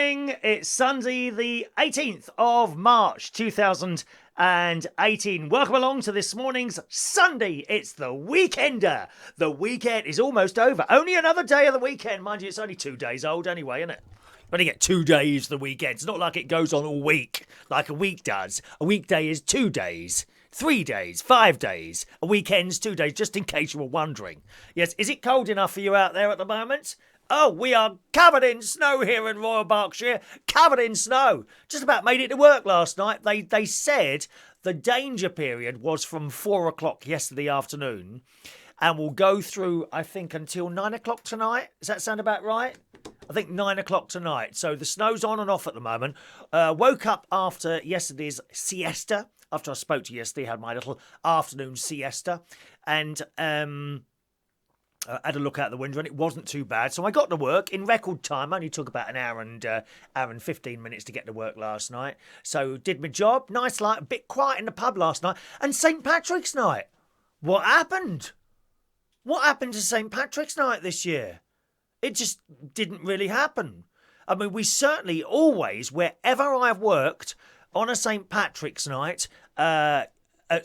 morning. It's Sunday, the 18th of March, 2018. Welcome along to this morning's Sunday. It's the Weekender. The weekend is almost over. Only another day of the weekend. Mind you, it's only 2 days old anyway, isn't it? You only get 2 days the weekend. It's not like it goes on all week, like a week does. A weekday is 2 days. 3 days, 5 days, a weekend's 2 days, just in case you were wondering. Yes, is it cold enough for you out there at the moment? Oh, we are covered in snow here in Royal Berkshire, covered in snow. Just about made it to work last night. They said the danger period was from 4 o'clock yesterday afternoon and will go through, I think, until 9 o'clock tonight. Does that sound about right? I think 9 o'clock tonight. So the snow's on and off at the moment. Woke up after yesterday's siesta. After I spoke to you yesterday, had my little afternoon siesta. And I had a look out the window and it wasn't too bad. So I got to work in record time. Only took about an hour and 15 minutes to get to work last night. So did my job. Nice light, a bit quiet in the pub last night. And St. Patrick's night. What happened? What happened to St. Patrick's night this year? It just didn't really happen. I mean, we certainly always, wherever I've worked on a St. Patrick's night, at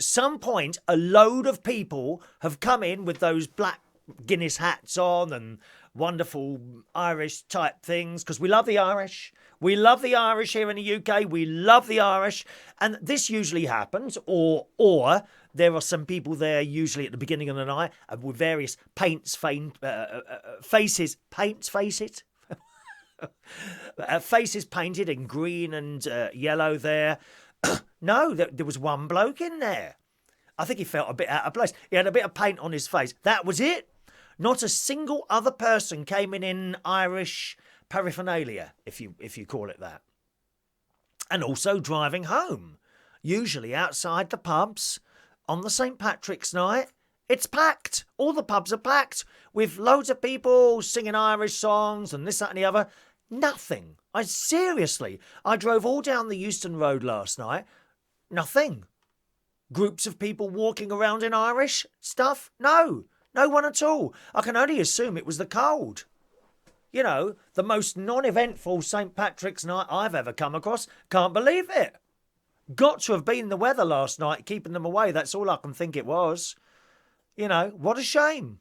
some point, a load of people have come in with those black Guinness hats on and wonderful Irish type things, because we love the Irish. We love the Irish here in the UK. We love the Irish. And this usually happens, or there are some people there usually at the beginning of the night with various faces painted in green and yellow there. No, there was one bloke in there. I think he felt a bit out of place. He had a bit of paint on his face. That was it. Not a single other person came in Irish paraphernalia, if you call it that. And also driving home. Usually outside the pubs on the St. Patrick's night, it's packed. All the pubs are packed with loads of people singing Irish songs and this, that and the other. Nothing. I drove all down the Euston Road last night. Nothing. Groups of people walking around in Irish stuff? No one at all. I can only assume it was the cold. You know, the most non-eventful St. Patrick's night I've ever come across. Can't believe it. Got to have been the weather last night, keeping them away. That's all I can think it was. You know, what a shame.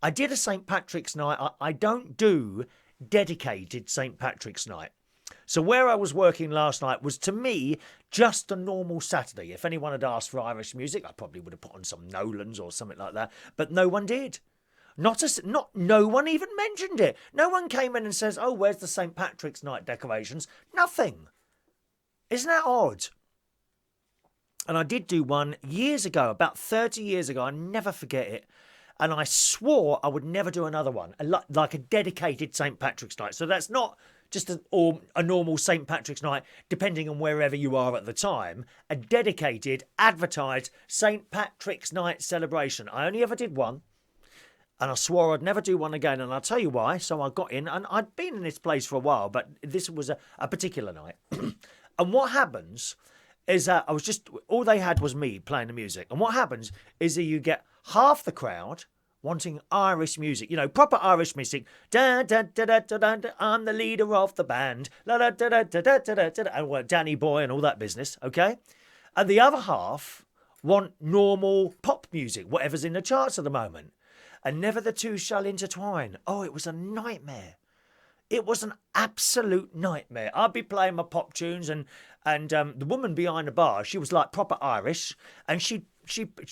I did a St. Patrick's night. I don't do dedicated St. Patrick's night. So where I was working last night was, to me, just a normal Saturday. If anyone had asked for Irish music, I probably would have put on some Nolans or something like that. But no one did. No one even mentioned it. No one came in and says, oh, where's the St. Patrick's night decorations? Nothing. Isn't that odd? And I did do one years ago, about 30 years ago. I never forget it. And I swore I would never do another one, like a dedicated St. Patrick's night. So that's not just a normal St. Patrick's night, depending on wherever you are at the time. A dedicated, advertised St. Patrick's night celebration. I only ever did one. And I swore I'd never do one again. And I'll tell you why. So I got in, and I'd been in this place for a while, but this was a particular night. And what happens is that all they had was me playing the music. And what happens is that you get half the crowd wanting Irish music, you know, proper Irish music. Da, da, da, da, da, da, da, I'm the leader of the band. Da, da, da, da, da, da, da, da, and well, Danny Boy and all that business, okay? And the other half want normal pop music, whatever's in the charts at the moment. And never the two shall intertwine. Oh, it was a nightmare. It was an absolute nightmare. I'd be playing my pop tunes, and the woman behind the bar, she was like proper Irish, and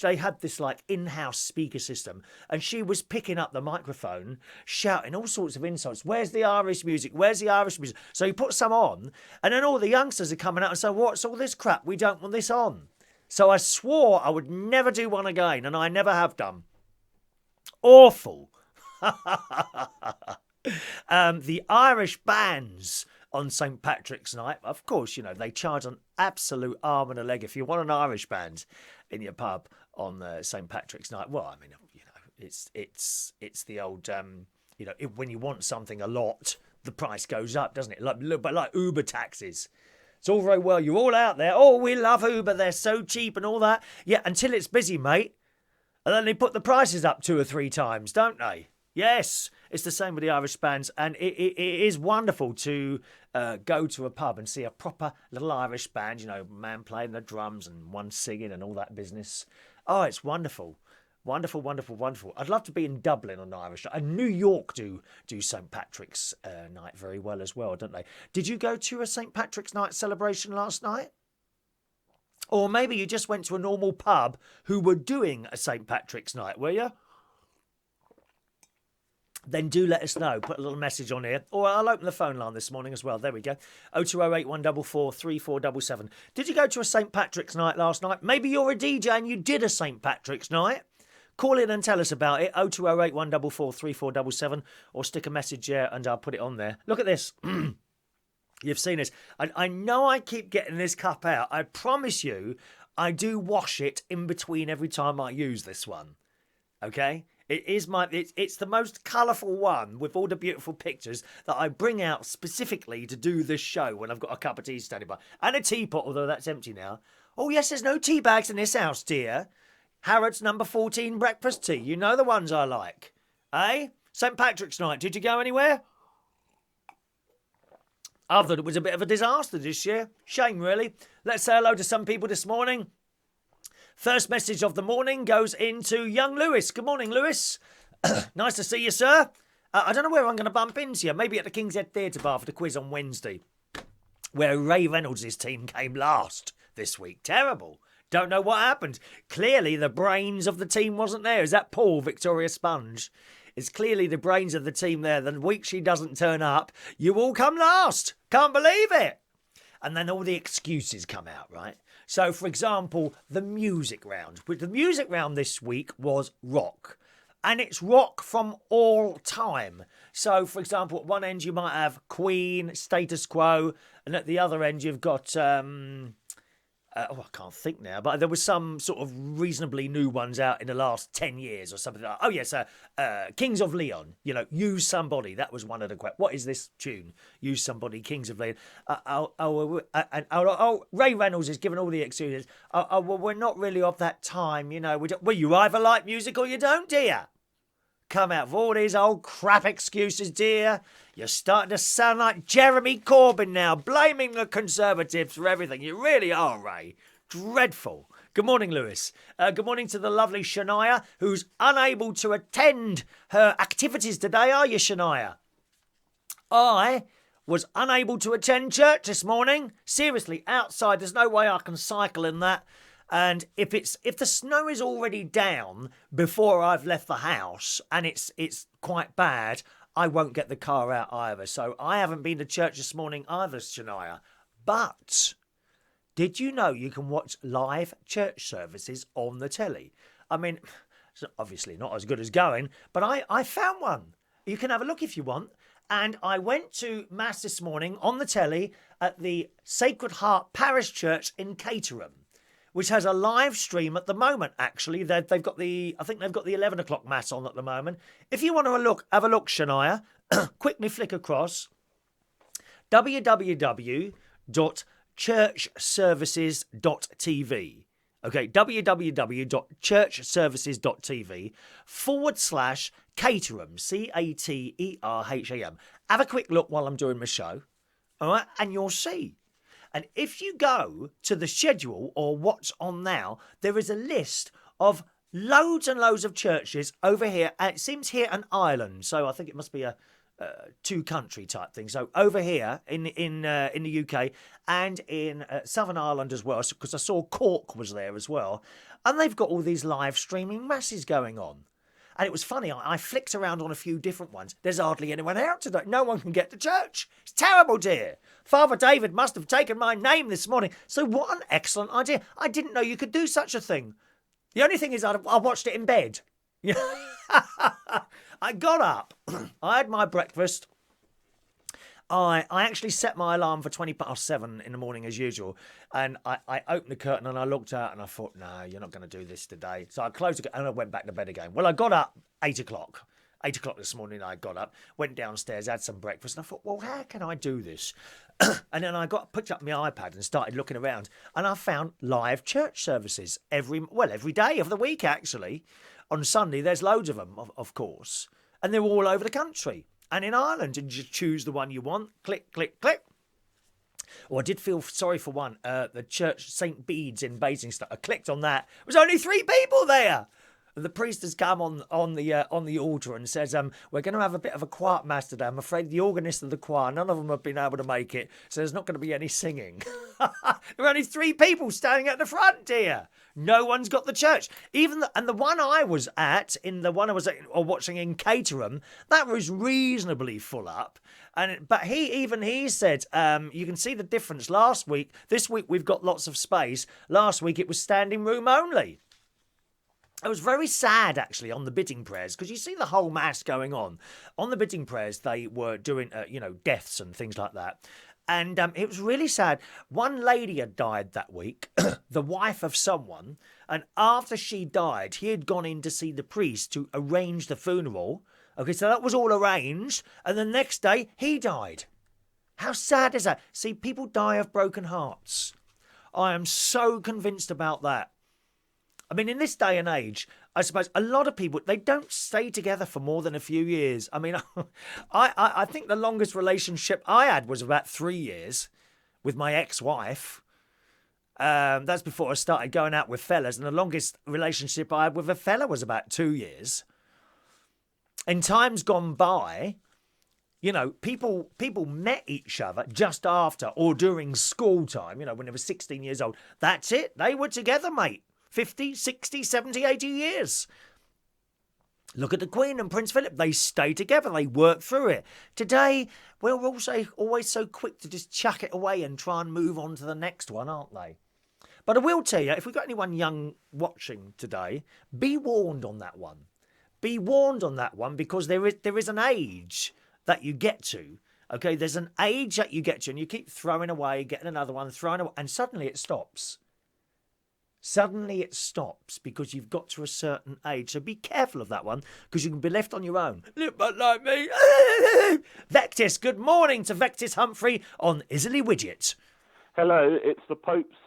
they had this like in-house speaker system, and she was picking up the microphone, shouting all sorts of insults. Where's the Irish music? Where's the Irish music? So you put some on, and then all the youngsters are coming out and saying, what's all this crap? We don't want this on. So I swore I would never do one again, and I never have done. Awful. The Irish bands on St. Patrick's night, of course, you know, they charge an absolute arm and a leg if you want an Irish band in your pub on St. Patrick's night. Well, I mean, you know, it's the old, you know, when you want something a lot, the price goes up, doesn't it? Like Uber taxis. It's all very well. You're all out there. Oh, we love Uber. They're so cheap and all that. Yeah, until it's busy, mate. And then they put the prices up 2 or 3 times, don't they? Yes, it's the same with the Irish bands, and it is wonderful to go to a pub and see a proper little Irish band, man playing the drums and one singing and all that business. Oh, it's wonderful. Wonderful, wonderful, wonderful. I'd love to be in Dublin on Irish. And New York do St. Patrick's night very well as well, don't they? Did you go to a St. Patrick's night celebration last night? Or maybe you just went to a normal pub who were doing a St. Patrick's night, were you? Then do let us know. Put a little message on here. Or I'll open the phone line this morning as well. There we go. 0208 144 3477. Did you go to a St. Patrick's night last night? Maybe you're a DJ and you did a St. Patrick's night. Call in and tell us about it. 0208 144 3477. Or stick a message here and I'll put it on there. Look at this. You've seen this. I know I keep getting this cup out. I promise you, I do wash it in between every time I use this one. Okay? It's the most colourful one with all the beautiful pictures that I bring out specifically to do this show when I've got a cup of tea standing by. And a teapot, although that's empty now. Oh, yes, there's no tea bags in this house, dear. Harrods number 14 breakfast tea. You know the ones I like. Eh? St. Patrick's night. Did you go anywhere? I thought it was a bit of a disaster this year. Shame, really. Let's say hello to some people this morning. First message of the morning goes into young Lewis. Good morning, Lewis. Nice to see you, sir. I don't know where I'm going to bump into you. Maybe at the King's Head Theatre Bar for the quiz on Wednesday, where Ray Reynolds' team came last this week. Terrible. Don't know what happened. Clearly, the brains of the team wasn't there. Is that Paul, Victoria Sponge? It's clearly the brains of the team there. The week she doesn't turn up, you all come last. Can't believe it. And then all the excuses come out, right? So, for example, the music round. The music round this week was rock. And it's rock from all time. So, for example, at one end you might have Queen, Status Quo. And at the other end you've got... I can't think now, but there was some sort of reasonably new ones out in the last 10 years or something like that. Oh, yes, Kings of Leon, Use Somebody. That was one of the questions. What is this tune? Use Somebody, Kings of Leon. Ray Reynolds is giving all the excuses. Well, we're not really of that time, Well, you either like music or you don't, dear. Come out with all these old crap excuses, dear. You're starting to sound like Jeremy Corbyn now, blaming the Conservatives for everything. You really are, Ray. Dreadful. Good morning, Lewis. Good morning to the lovely Shania, who's unable to attend her activities today. Are you, Shania? I was unable to attend church this morning. Seriously, outside, there's no way I can cycle in that. And if the snow is already down before I've left the house and it's quite bad, I won't get the car out either. So I haven't been to church this morning either, Shania. But did you know you can watch live church services on the telly? I mean, it's obviously not as good as going, but I found one. You can have a look if you want. And I went to Mass this morning on the telly at the Sacred Heart Parish Church in Caterham, which has a live stream at the moment, actually. I think they've got the 11 o'clock Mass on at the moment. If you want to have a look, Shania, quickly flick across www.churchservices.tv. Okay, www.churchservices.tv/Caterham, Caterham. Have a quick look while I'm doing my show, all right, and you'll see. And if you go to the schedule or what's on now, there is a list of loads and loads of churches over here. And it seems here in Ireland, so I think it must be a two-country type thing. So over here in the UK and in Southern Ireland as well, because I saw Cork was there as well. And they've got all these live streaming masses going on. And it was funny, I flicked around on a few different ones. There's hardly anyone out today. No one can get to church. It's terrible, dear. Father David must have taken my name this morning. So what an excellent idea. I didn't know you could do such a thing. The only thing is I watched it in bed. I got up. I had my breakfast. I actually set my alarm for 7:20 in the morning as usual. And I opened the curtain and I looked out and I thought, no, you're not going to do this today. So I closed it and I went back to bed again. Well, I got up 8 o'clock. 8 o'clock this morning I got up, went downstairs, had some breakfast, and I thought, well, how can I do this? And then I picked up my iPad and started looking around, and I found live church services every day of the week, actually. On Sunday, there's loads of them, of course. And they're all over the country. And in Ireland, you just choose the one you want. Click, click, click. Or I did feel sorry for one, the church St. Bede's in Basingstoke. I clicked on that. There was only 3 people there. And the priest has come on the altar and says, we're going to have a bit of a quiet mass today. I'm afraid the organist of the choir, none of them have been able to make it, so there's not going to be any singing. There were only 3 people standing at the front here. No one's got the church. And the one I was at, watching in Caterham, that was reasonably full up. But he said, you can see the difference last week. This week we've got lots of space. Last week it was standing room only. It was very sad, actually, on the bidding prayers, because you see the whole mass going on. On the bidding prayers, they were doing, deaths and things like that. And it was really sad. One lady had died that week, the wife of someone, and after she died, he had gone in to see the priest to arrange the funeral. Okay, so that was all arranged, and the next day, he died. How sad is that? See, people die of broken hearts. I am so convinced about that. I mean, in this day and age, I suppose a lot of people, they don't stay together for more than a few years. I mean, I think the longest relationship I had was about 3 years with my ex-wife. That's before I started going out with fellas. And the longest relationship I had with a fella was about 2 years. In times gone by, people met each other just after or during school time, when they were 16 years old. That's it. They were together, mate. 50, 60, 70, 80 years. Look at the Queen and Prince Philip. They stay together. They work through it. Today, we're also always so quick to just chuck it away and try and move on to the next one, aren't they? But I will tell you, if we've got anyone young watching today, be warned on that one. Be warned on that one, because there is an age that you get to. Okay, there's an age that you get to, and you keep throwing away, getting another one, throwing away, and suddenly it stops. Suddenly it stops because you've got to a certain age. So be careful of that one, because you can be left on your own. Look but like me. Vectis, good morning to Vectis Humpty on Isley Widget. Hello, it's the Pope's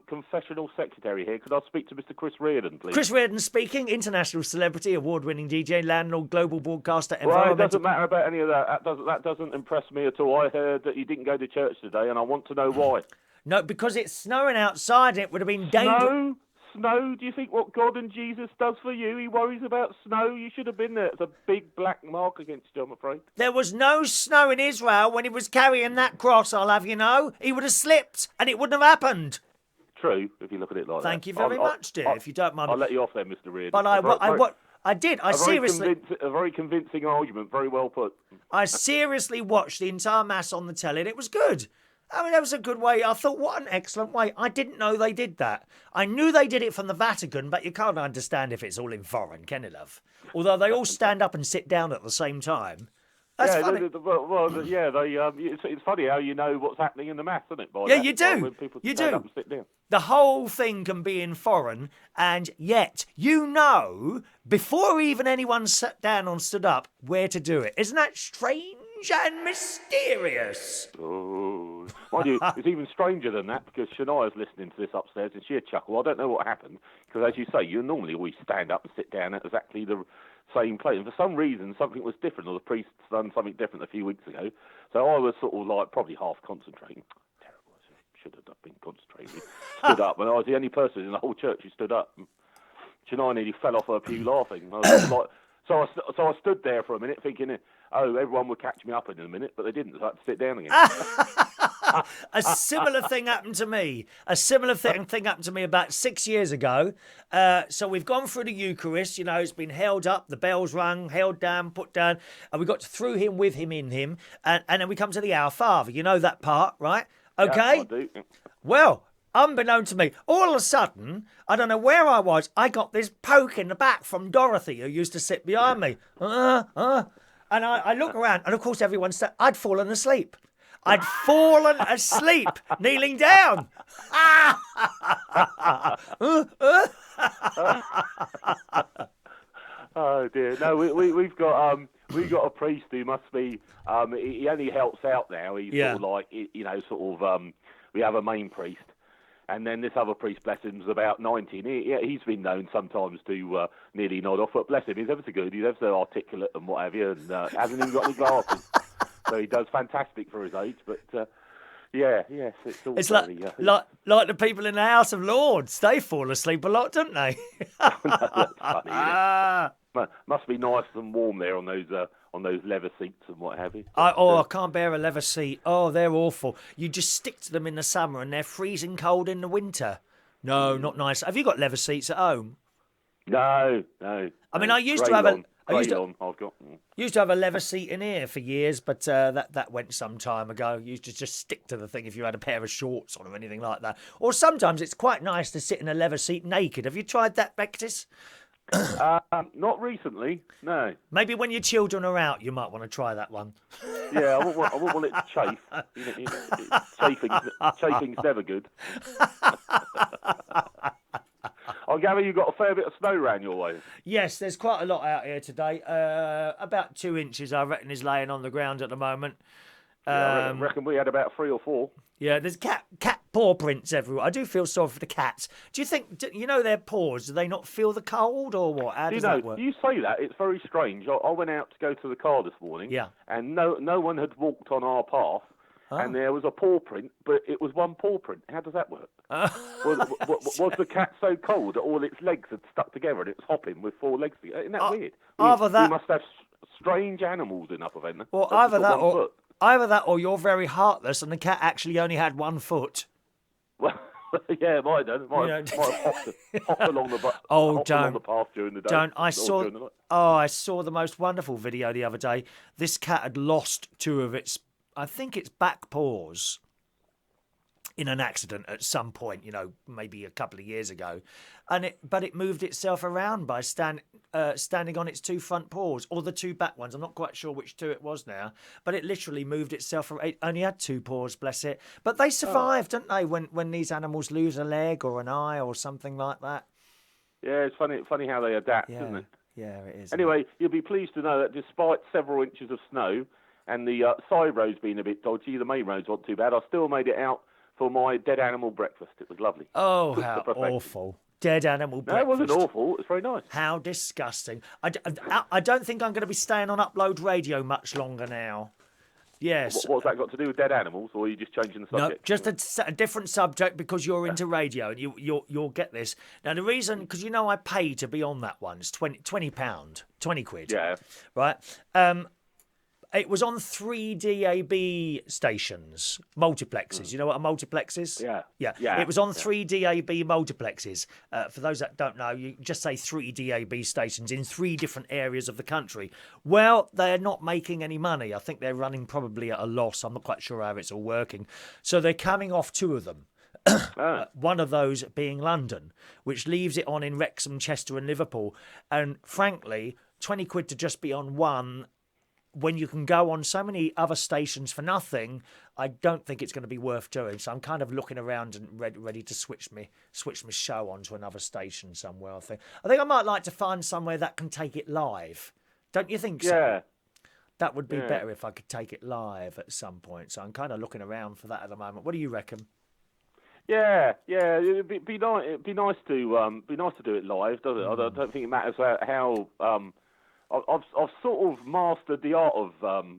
confessional secretary here. Could I speak to Mr. Chris Reardon, please? Chris Reardon speaking, international celebrity, award-winning DJ, landlord, global broadcaster, Well, it doesn't matter about any of that. That doesn't impress me at all. I heard that you didn't go to church today, and I want to know why. No, because it's snowing outside and it would have been dangerous. Snow? Do you think what God and Jesus does for you? He worries about snow. You should have been there. It's a big black mark against you, I'm afraid. There was no snow in Israel when he was carrying that cross, I'll have you know. He would have slipped and it wouldn't have happened. True, if you look at it like that. Thank you very much, dear, if you don't mind. I'll let you off there, Mr. Reardon. But I did. A very convincing argument. Very well put. I seriously watched the entire mass on the telly and it was good. I mean, that was a good way. I thought, what an excellent way. I didn't know they did that. I knew they did it from the Vatican, but you can't understand if it's all in foreign, can you, love? Although they all stand up and sit down at the same time. That's funny. It's funny how you know what's happening in the mass, isn't it? You do. When people You stand do. up and sit down. The whole thing can be in foreign, and yet before even anyone sat down or stood up, where to do it. Isn't that strange and mysterious? Oh, mind you, it's even stranger than that, because Shania's listening to this upstairs and she'll chuckle. I don't know what happened, because as you say, you normally always stand up and sit down at exactly the same place. And for some reason, something was different, or the priest's done something different a few weeks ago. So I was sort of like probably half concentrating. Terrible. I should have been concentrating. Stood up, and I was the only person in the whole church who stood up. Shania nearly fell off her pew laughing. I was like, so I stood there for a minute thinking, oh, everyone would catch me up in a minute, but they didn't. So I had to sit down again. A similar thing happened to me. A similar thing happened to me about 6 years ago. So we've gone through the Eucharist. It's been held up, the bells rung, held down, put down, and we got through him, with him, in him, and then we come to the Our Father. You know that part, right? Okay. Yeah, I do. Well, unbeknown to me, all of a sudden, I don't know where I was, I got this poke in the back from Dorothy, who used to sit behind me. And I look around, and of course everyone said I'd fallen asleep. I'd fallen asleep, kneeling down. Oh dear! No, we've got a priest who must be. He only helps out now. He's sort of like we have a main priest, And then this other priest, bless him, was about 90. And he's been known sometimes to nearly nod off, but bless him, he's ever so good. He's ever so articulate and what have you, and hasn't even got any glasses. So he does fantastic for his age. But yes, it's all very, like the people in the House of Lords. They fall asleep a lot, don't they? That's funny. Must be nice and warm there on those leather seats and what have you. I can't bear a leather seat. Oh, they're awful. You just stick to them in the summer and they're freezing cold in the winter. No, not nice. Have you got leather seats at home? No. I mean, I used to have used to have a leather seat in here for years, but that went some time ago. You used to just stick to the thing if you had a pair of shorts on or anything like that. Or sometimes it's quite nice to sit in a leather seat naked. Have you tried that, Vectis? Not recently, no. Maybe when your children are out, you might want to try that one. Yeah, I wouldn't want it to chafe. Chafing's never good. I gather you got a fair bit of snow around your way. Yes, there's quite a lot out here today. About 2 inches, I reckon, is laying on the ground at the moment. I reckon we had about 3 or 4. Yeah, there's cat paw prints everywhere. I do feel sorry for the cats. Do you think, their paws, do they not feel the cold or what? How does that work? You say that, it's very strange. I went out to go to the car this morning, and no one had walked on our path, and there was a paw print, but it was one paw print. How does that work? Was the cat so cold that all its legs had stuck together and it was hopping with 4 legs together? Isn't that weird? We must have strange animals in Upper Ventnor. Well, either that or you're very heartless and the cat actually only had 1 foot. Well, yeah, it might have done. Hopped along the path during the day. Don't. I saw the most wonderful video the other day. This cat had lost 2 of its, I think it's back paws, in an accident at some point, maybe a couple of years ago, but it moved itself around by standing on its 2 front paws, or the 2 back ones. I'm not quite sure which 2 it was now, but it literally moved itself. It only had 2 paws, bless it. But they survive, don't they? When these animals lose a leg or an eye or something like that. Yeah, it's funny how they adapt, isn't it? Yeah, it is. Anyway, you'll be pleased to know that despite several inches of snow and the side roads being a bit dodgy, the main roads weren't too bad. I still made it out for my dead animal breakfast. It was lovely. Oh, how awful. Dead animal breakfast. No, it wasn't awful. It was very nice. How disgusting. I don't think I'm going to be staying on Upload Radio much longer now. Yes. What's that got to do with dead animals, or are you just changing the subject? No, just a different subject because you're into radio and you'll get this. Now, the reason, because I pay to be on that one, it's £20, 20 quid. Yeah. Right? It was on 3 DAB stations, multiplexes. You know what a multiplex is? Yeah. It was on 3 DAB multiplexes. For those that don't know, you just say 3 DAB stations in 3 different areas of the country. Well, they're not making any money. I think they're running probably at a loss. I'm not quite sure how it's all working. So they're coming off 2 of them. One of those being London, which leaves it on in Wrexham, Chester and Liverpool. And frankly, 20 quid to just be on one, when you can go on so many other stations for nothing, I don't think it's going to be worth doing. So I'm kind of looking around and ready to switch my show onto another station somewhere. I think I might like to find somewhere that can take it live. Don't you think so? Yeah. That would be better if I could take it live at some point. So I'm kind of looking around for that at the moment. What do you reckon? Yeah. It'd be nice to do it live, doesn't it? I don't think it matters how. I've sort of mastered the art of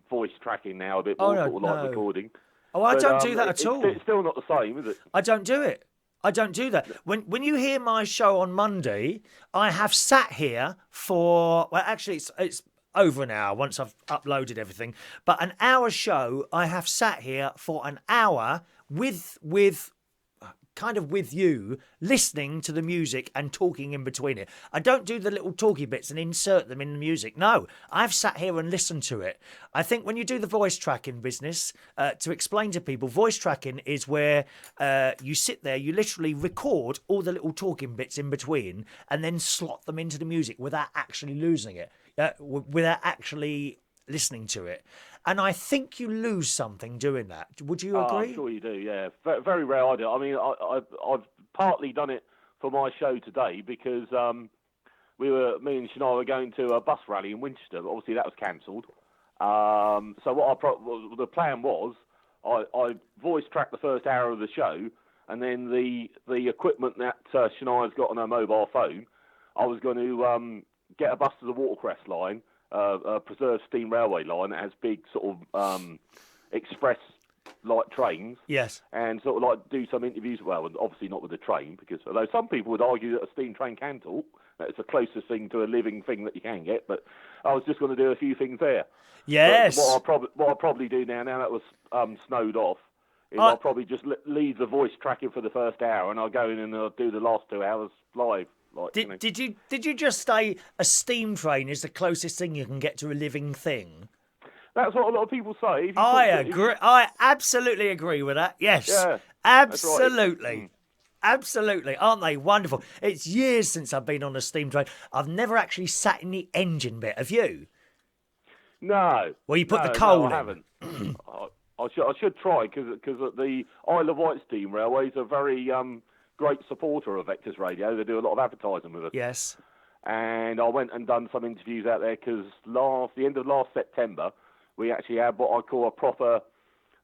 voice tracking now a bit more, like recording. Oh, I don't do that at all. It's still not the same, is it? I don't do it. I don't do that. When you hear my show on Monday, I have sat here for, well, actually, it's over an hour once I've uploaded everything. But an hour show, I have sat here for an hour with you, listening to the music and talking in between it. I don't do the little talky bits and insert them in the music. No, I've sat here and listened to it. I think when you do the voice tracking business, to explain to people, voice tracking is where you sit there, you literally record all the little talking bits in between and then slot them into the music without actually losing it, without actually listening to it. And I think you lose something doing that. Would you agree? I'm sure you do, yeah. Very rare I do. I mean, I've partly done it for my show today because me and Shania were going to a bus rally in Winchester, but obviously that was cancelled. So the plan was, I voice tracked the first hour of the show, and then the equipment that Shania's got on her mobile phone, I was going to get a bus to the Watercress line, a preserved steam railway line that has big sort of express like trains. Yes. And sort of like do some interviews. Well, and obviously not with the train, because although some people would argue that a steam train can talk, that it's the closest thing to a living thing that you can get. But I was just going to do a few things there. Yes. But what I'll probably do now that was snowed off, is I'll probably just leave the voice tracking for the first hour, and I'll go in and I'll do the last 2 hours live. Like, did you just say a steam train is the closest thing you can get to a living thing? That's what a lot of people say. I agree. I absolutely agree with that. Yes. Yeah, absolutely. Right. Absolutely. Aren't they wonderful? It's years since I've been on a steam train. I've never actually sat in the engine bit. Have you? No. Well, you put the coal in. I haven't. I should try, because the Isle of Wight steam railways are very great supporter of Vectis Radio. They do a lot of advertising with us. Yes. And I went and done some interviews out there, because the end of last September, we actually had what I call a proper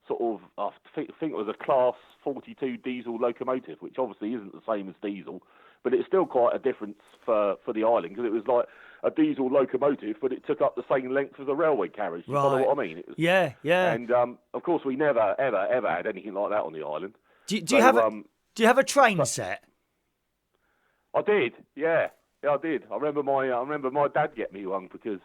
sort of, I think it was a Class 42 diesel locomotive, which obviously isn't the same as diesel, but it's still quite a difference for the island, because it was like a diesel locomotive, but it took up the same length as a railway carriage. You follow what I mean? It was, yeah. And of course, we never, ever had anything like that on the island. Do you have a train set? I did, yeah. Yeah, I did. I remember my dad get me one, because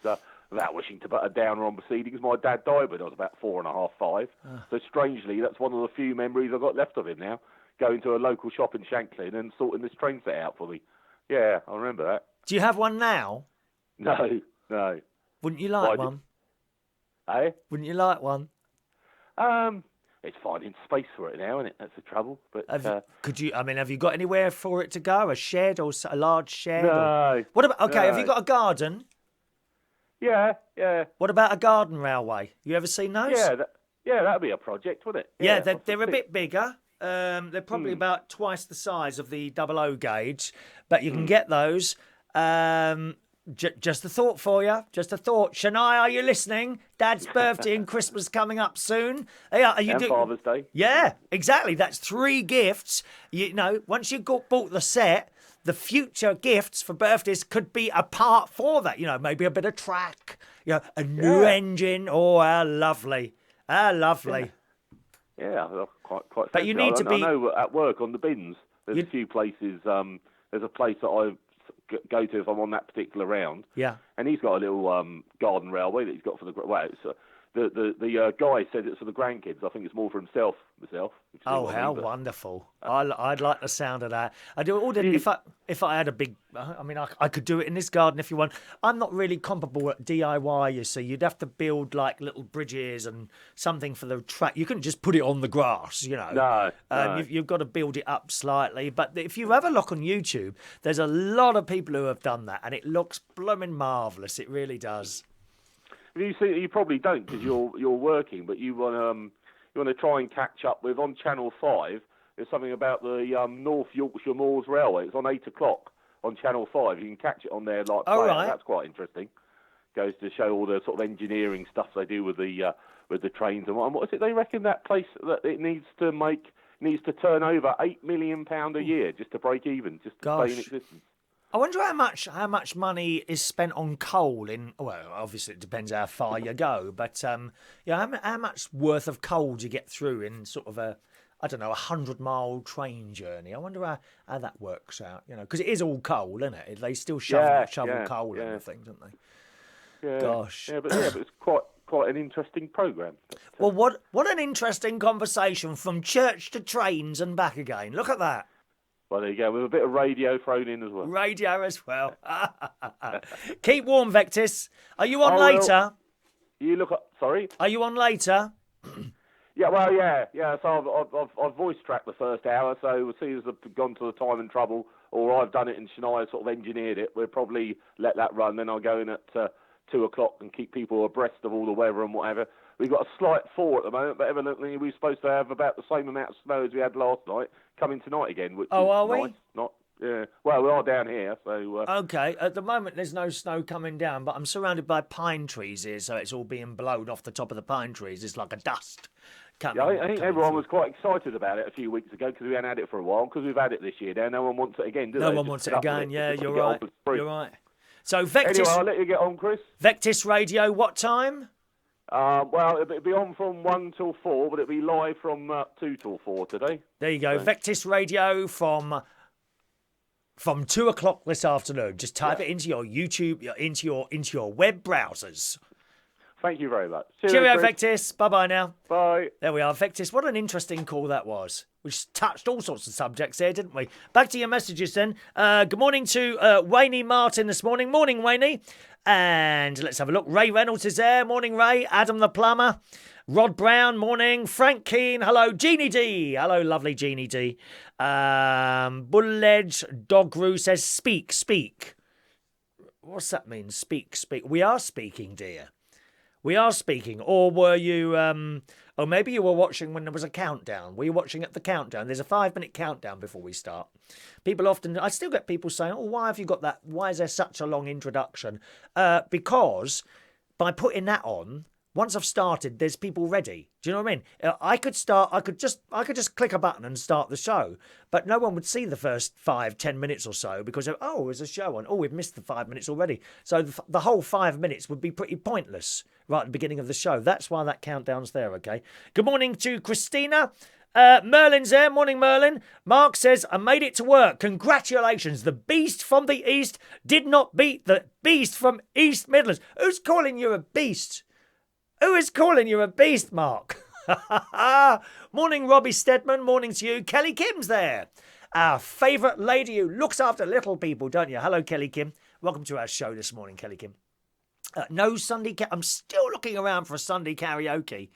without wishing to put a downer on proceedings, my dad died when I was about 4.5, 5. So strangely, that's one of the few memories I've got left of him now, going to a local shop in Shanklin and sorting this train set out for me. Yeah, I remember that. Do you have one now? No. Wouldn't you like one? Eh? Wouldn't you like one? It's finding space for it now, isn't it? That's the trouble. But have you got anywhere for it to go? A shed or a large shed? No. What about? Okay, have you got a garden? Yeah. What about a garden railway? You ever seen those? Yeah, that'd be a project, wouldn't it? Yeah, they're a bit bigger. They're probably about twice the size of the 00 gauge, but you can get those. Just a thought for you. Just a thought. Shania, are you listening? Dad's birthday and Christmas coming up soon. Are you doing Father's Day? Yeah, exactly. That's 3 gifts. Once you've bought the set, the future gifts for birthdays could be a part for that. Maybe a bit of track. A new engine. Oh, how lovely! How lovely. Yeah, quite. But you need to be. I know at work on the bins. There's a few places. There's a place that I go to if I'm on that particular round. Yeah. And he's got a little garden railway that he's got for the the guy said it's for the grandkids. I think it's more for himself. Oh, how wonderful! I'd like the sound of that. I do all the, if I had a big. I could do it in this garden if you want. I'm not really comparable at DIY. You see, you'd have to build like little bridges and something for the track. You couldn't just put it on the grass. No. You've got to build it up slightly. But if you have a look on YouTube, there's a lot of people who have done that, and it looks blooming marvellous. It really does. You probably don't, because you're working, but you want to try and catch up with, on Channel 5, there's something about the North Yorkshire Moors Railway. It's on 8 o'clock on Channel 5. You can catch it on there like right. That's quite interesting. Goes to show all the sort of engineering stuff they do with the trains and what is it they reckon that place that it needs to turn over £8 million a year just to break even, just to stay in existence. I wonder how much money is spent on coal in. Well, obviously it depends how far you go, but how much worth of coal do you get through in sort of a 100-mile train journey? I wonder how that works out. Because it is all coal, isn't it? They still shovel coal and things, don't they? Yeah. Gosh. Yeah, but it's quite an interesting programme. Well, what an interesting conversation from church to trains and back again. Look at that. Well, there you go, with a bit of radio thrown in as well. Radio as well. Keep warm, Vectis. Are you on later? You look up. Sorry? Are you on later? Yeah, well, yeah. So I've voice tracked the first hour, so as soon as I've gone to the time and trouble, or I've done it and Shania sort of engineered it, we'll probably let that run. Then I'll go in at 2 o'clock and keep people abreast of all the weather and whatever. We've got a slight thaw at the moment, but evidently we're supposed to have about the same amount of snow as we had last night coming tonight again, which is are nice. We? Not, yeah. Well, we are down here, so... Okay, at the moment there's no snow coming down, but I'm surrounded by pine trees here, so it's all being blown off the top of the pine trees. It's like a dust. Yeah, I think everyone was quite excited about it a few weeks ago because we hadn't had it for a while. Because we've had it this year now, no one wants it again, do they? No one wants it again. Yeah, you're right. You're right. So Vectis. Anyway, I'll let you get on, Chris. Vectis Radio. What time? Well, it'll be on from 1 till 4, but it'll be live from 2 till 4 today. There you go. So. Vectis Radio from 2 o'clock this afternoon. Just type it into your YouTube, into your web browsers. Thank you very much. Cheerio, Vectis. Bye-bye now. Bye. There we are, Vectis. What an interesting call that was. We just touched all sorts of subjects there, didn't we? Back to your messages then. Good morning to Wayne Martin this morning. Morning, Wayne. And let's have a look. Ray Reynolds is there. Morning, Ray. Adam the Plumber. Rod Brown, morning. Frank Keane, hello. Jeannie D. Hello, lovely Jeannie D. Bulledge Dogru says, speak. What's that mean? Speak. We are speaking, dear. We are speaking. Or were you, or maybe you were watching when there was a countdown. Were you watching at the countdown? There's a 5-minute countdown before we start. People often, I still get people saying, why have you got that? Why is there such a long introduction? Because by putting that on, once I've started, there's people ready. Do you know what I mean? I could just click a button and start the show, but no one would see the first 5-10 minutes or so because there's a show on. We've missed the 5 minutes already. So the whole 5 minutes would be pretty pointless right at the beginning of the show. That's why that countdown's there. Okay. Good morning to Christina. Merlin's there. Morning, Merlin. Mark says, I made it to work. Congratulations. The beast from the east did not beat the beast from East Midlands. Who's calling you a beast? Who is calling you a beast, Mark? Morning, Robbie Stedman. Morning to you. Kelly Kim's there. Our favourite lady who looks after little people, don't you? Hello, Kelly Kim. Welcome to our show this morning, Kelly Kim. No Sunday... I'm still looking around for a Sunday karaoke.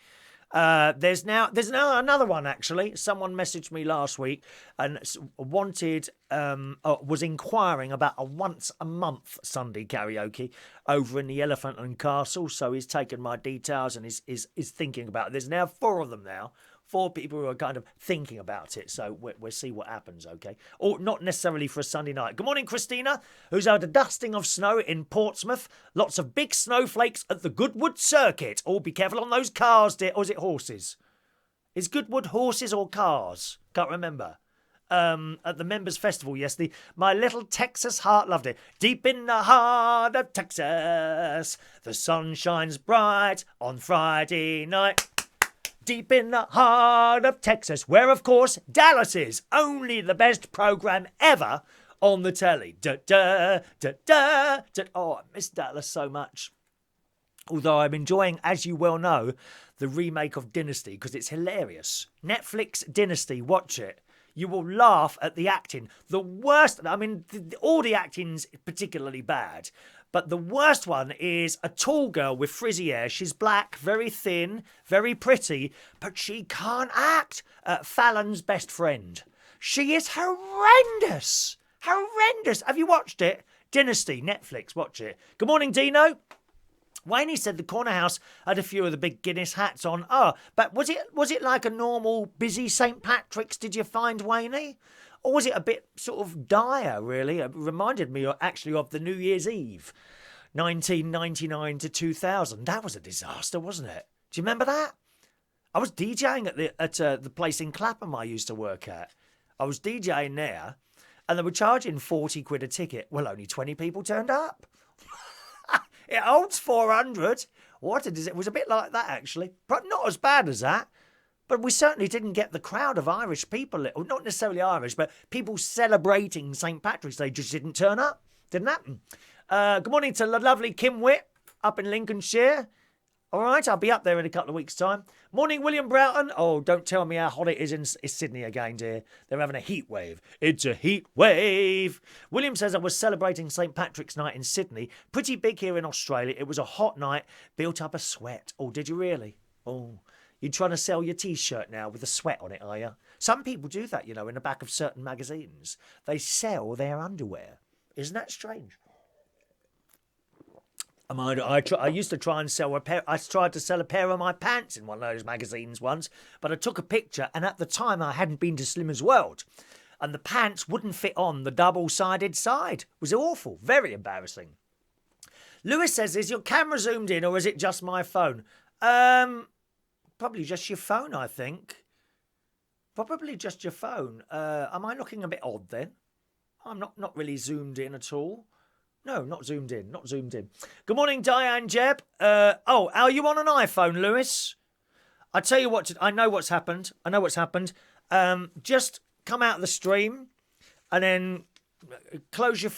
There's now another one, actually. Someone messaged me last week and was inquiring about a once a month Sunday karaoke over in the Elephant and Castle. So he's taken my details and is thinking about it. There's now 4 of them now. 4 people who are kind of thinking about it. So we'll see what happens, okay? Or not necessarily for a Sunday night. Good morning, Christina, who's had a dusting of snow in Portsmouth. Lots of big snowflakes at the Goodwood Circuit. Be careful on those cars, dear. Or is it horses? Is Goodwood horses or cars? Can't remember. At the Members Festival yesterday, my little Texas heart loved it. Deep in the heart of Texas, the sun shines bright on Friday night. Deep in the heart of Texas, where, of course, Dallas is. Only the best programme ever on the telly. I miss Dallas so much. Although I'm enjoying, as you well know, the remake of Dynasty, because it's hilarious. Netflix Dynasty, watch it. You will laugh at the acting. The worst, all the acting's particularly bad. But the worst one is a tall girl with frizzy hair. She's black, very thin, very pretty, but she can't act. Fallon's best friend. She is horrendous. Horrendous. Have you watched it? Dynasty, Netflix, watch it. Good morning, Dino. Wayne said the corner house had a few of the big Guinness hats on. But was it like a normal busy St. Patrick's, did you find, Wayne? Or was it a bit sort of dire, really? It reminded me actually of the New Year's Eve, 1999 to 2000. That was a disaster, wasn't it? Do you remember that? I was DJing at the place in Clapham I used to work at. I was DJing there, and they were charging 40 quid a ticket. Well, only 20 people turned up. It holds 400. It was a bit like that, actually. But not as bad as that. But we certainly didn't get the crowd of Irish people, not necessarily Irish, but people celebrating St. Patrick's Day just didn't turn up. Didn't happen. Good morning to the lovely Kim Witt up in Lincolnshire. All right, I'll be up there in a couple of weeks' time. Morning, William Broughton. Don't tell me how hot it is in Sydney again, dear. They're having a heat wave. It's a heat wave. William says I was celebrating St. Patrick's Night in Sydney. Pretty big here in Australia. It was a hot night. Built up a sweat. Did you really? You're trying to sell your T-shirt now with a sweat on it, are you? Some people do that, in the back of certain magazines. They sell their underwear. Isn't that strange? I used to try and sell a pair. I tried to sell a pair of my pants in one of those magazines once, but I took a picture, and at the time I hadn't been to Slimmers World, and the pants wouldn't fit on the double-sided side. It was awful, very embarrassing. Lewis says, "Is your camera zoomed in, or is it just my phone?" probably just your phone, I think. Probably just your phone. Am I looking a bit odd then? I'm not really zoomed in at all. No, not zoomed in. Not zoomed in. Good morning, Diane Jeb. Are you on an iPhone, Lewis? I tell you what. I know what's happened. Just come out of the stream, and then close your.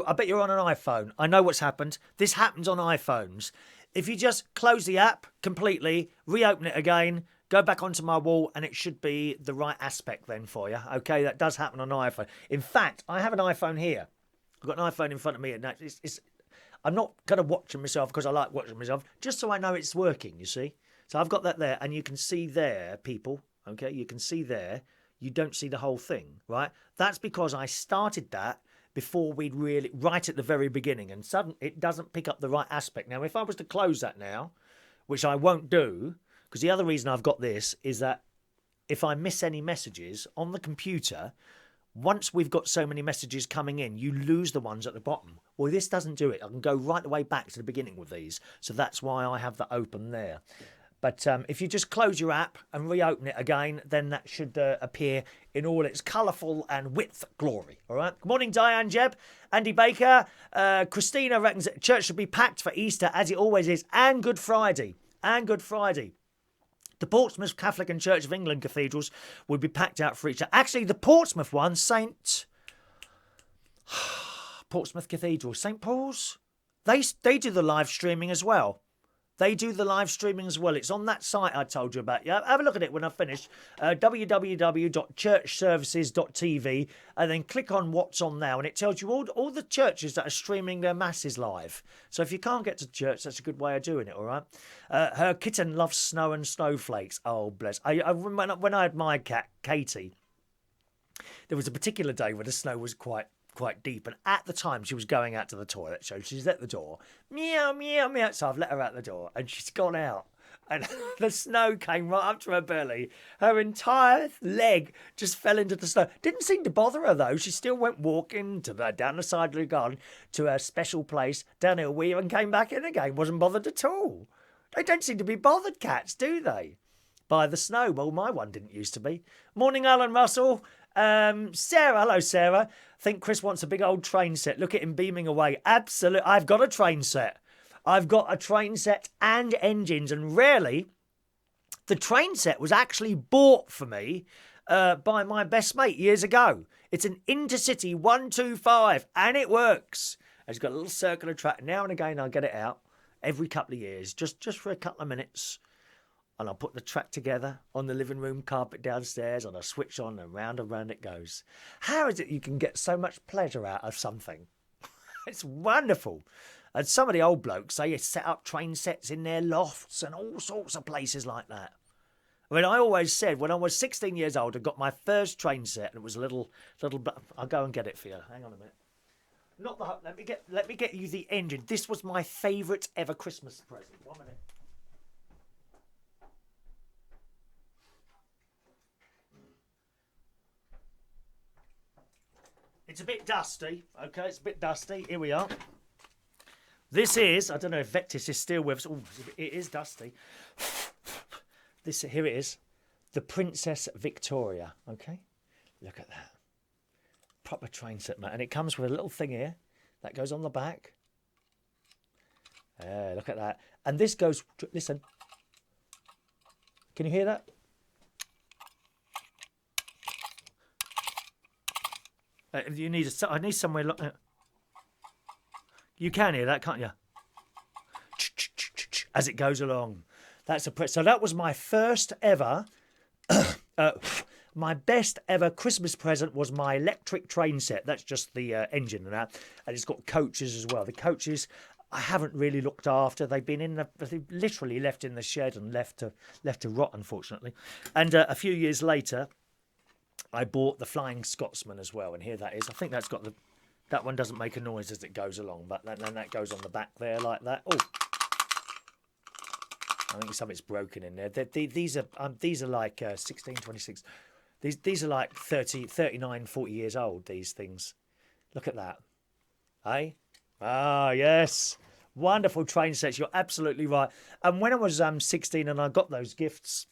I bet you're on an iPhone. I know what's happened. This happens on iPhones. If you just close the app completely, reopen it again, go back onto my wall, and it should be the right aspect then for you. Okay, that does happen on an iPhone. In fact, I have an iPhone here. I've got an iPhone in front of me, and I'm not kind of watching myself because I like watching myself, just so I know it's working, you see. So I've got that there, and you can see there, people, okay? You can see there. You don't see the whole thing, right? That's because I started that before we'd really, right at the very beginning, and suddenly it doesn't pick up the right aspect. Now, if I was to close that now, which I won't do, because the other reason I've got this is that if I miss any messages on the computer, once we've got so many messages coming in, you lose the ones at the bottom. Well, this doesn't do it. I can go right the way back to the beginning with these. So that's why I have that open there. But if you just close your app and reopen it again, then that should appear in all its colourful and width glory. All right. Good morning, Diane Jeb. Andy Baker. Christina reckons that church should be packed for Easter, as it always is, and Good Friday. The Portsmouth Catholic and Church of England cathedrals would be packed out for Easter. Actually, the Portsmouth one, Portsmouth Cathedral, St. Paul's, they do the live streaming as well. It's on that site I told you about. Yeah, have a look at it when I finish. www.churchservices.tv, and then click on what's on now, and it tells you all the churches that are streaming their masses live. So if you can't get to church, that's a good way of doing it. All right. Her kitten loves snow and snowflakes. Oh bless. When I had my cat Katie, there was a particular day where the snow was quite deep, and at the time she was going out to the toilet, so she's at the door, meow meow meow, so I've let her out the door, and she's gone out, and the snow came right up to her belly. Her entire leg just fell into the snow. Didn't seem to bother her though. She still went walking down the side of the garden to her special place down her weir and came back in again. Wasn't bothered at all. They don't seem to be bothered, cats, do they, by the snow? Well, my one didn't used to be. Morning, Alan Russell. Sarah, hello Sarah. I think Chris wants a big old train set. Look at him beaming away. Absolutely. I've got a train set. And engines, and rarely the train set was actually bought for me by my best mate years ago. It's an Intercity 125 and it works. It's got a little circular track. Now and again I'll get it out every couple of years, just for a couple of minutes. And I'll put the track together on the living room carpet downstairs, and I'll switch on, and round it goes. How is it you can get so much pleasure out of something? It's wonderful. And some of the old blokes, they set up train sets in their lofts and all sorts of places like that. I mean, I always said when I was 16 years old, I got my first train set, and it was a little. I'll go and get it for you. Hang on a minute. Not the. Let me get you the engine. This was my favourite ever Christmas present. 1 minute. It's a bit dusty, okay? It's a bit dusty. Here we are. This is, I don't know if Vectis is still with us. Oh, it is dusty. Here it is. The Princess Victoria, okay? Look at that. Proper train set, mate. And it comes with a little thing here that goes on the back. Look at that. And this goes, listen. Can you hear that? I need somewhere. You can hear that, can't you? As it goes along. So that was my first ever. My best ever Christmas present was my electric train set. That's just the engine and that, and it's got coaches as well. The coaches I haven't really looked after. They've been literally left in the shed and left to rot, unfortunately. And a few years later, I bought the Flying Scotsman as well, and here that is. I think that's got that one doesn't make a noise as it goes along, but then that goes on the back there like that. Oh, I think something's broken in there. These are like 16, 26. These are like 30, 39, 40 years old. These things. Look at that. Eh? Ah, yes. Wonderful train sets. You're absolutely right. And when I was 16 and I got those gifts,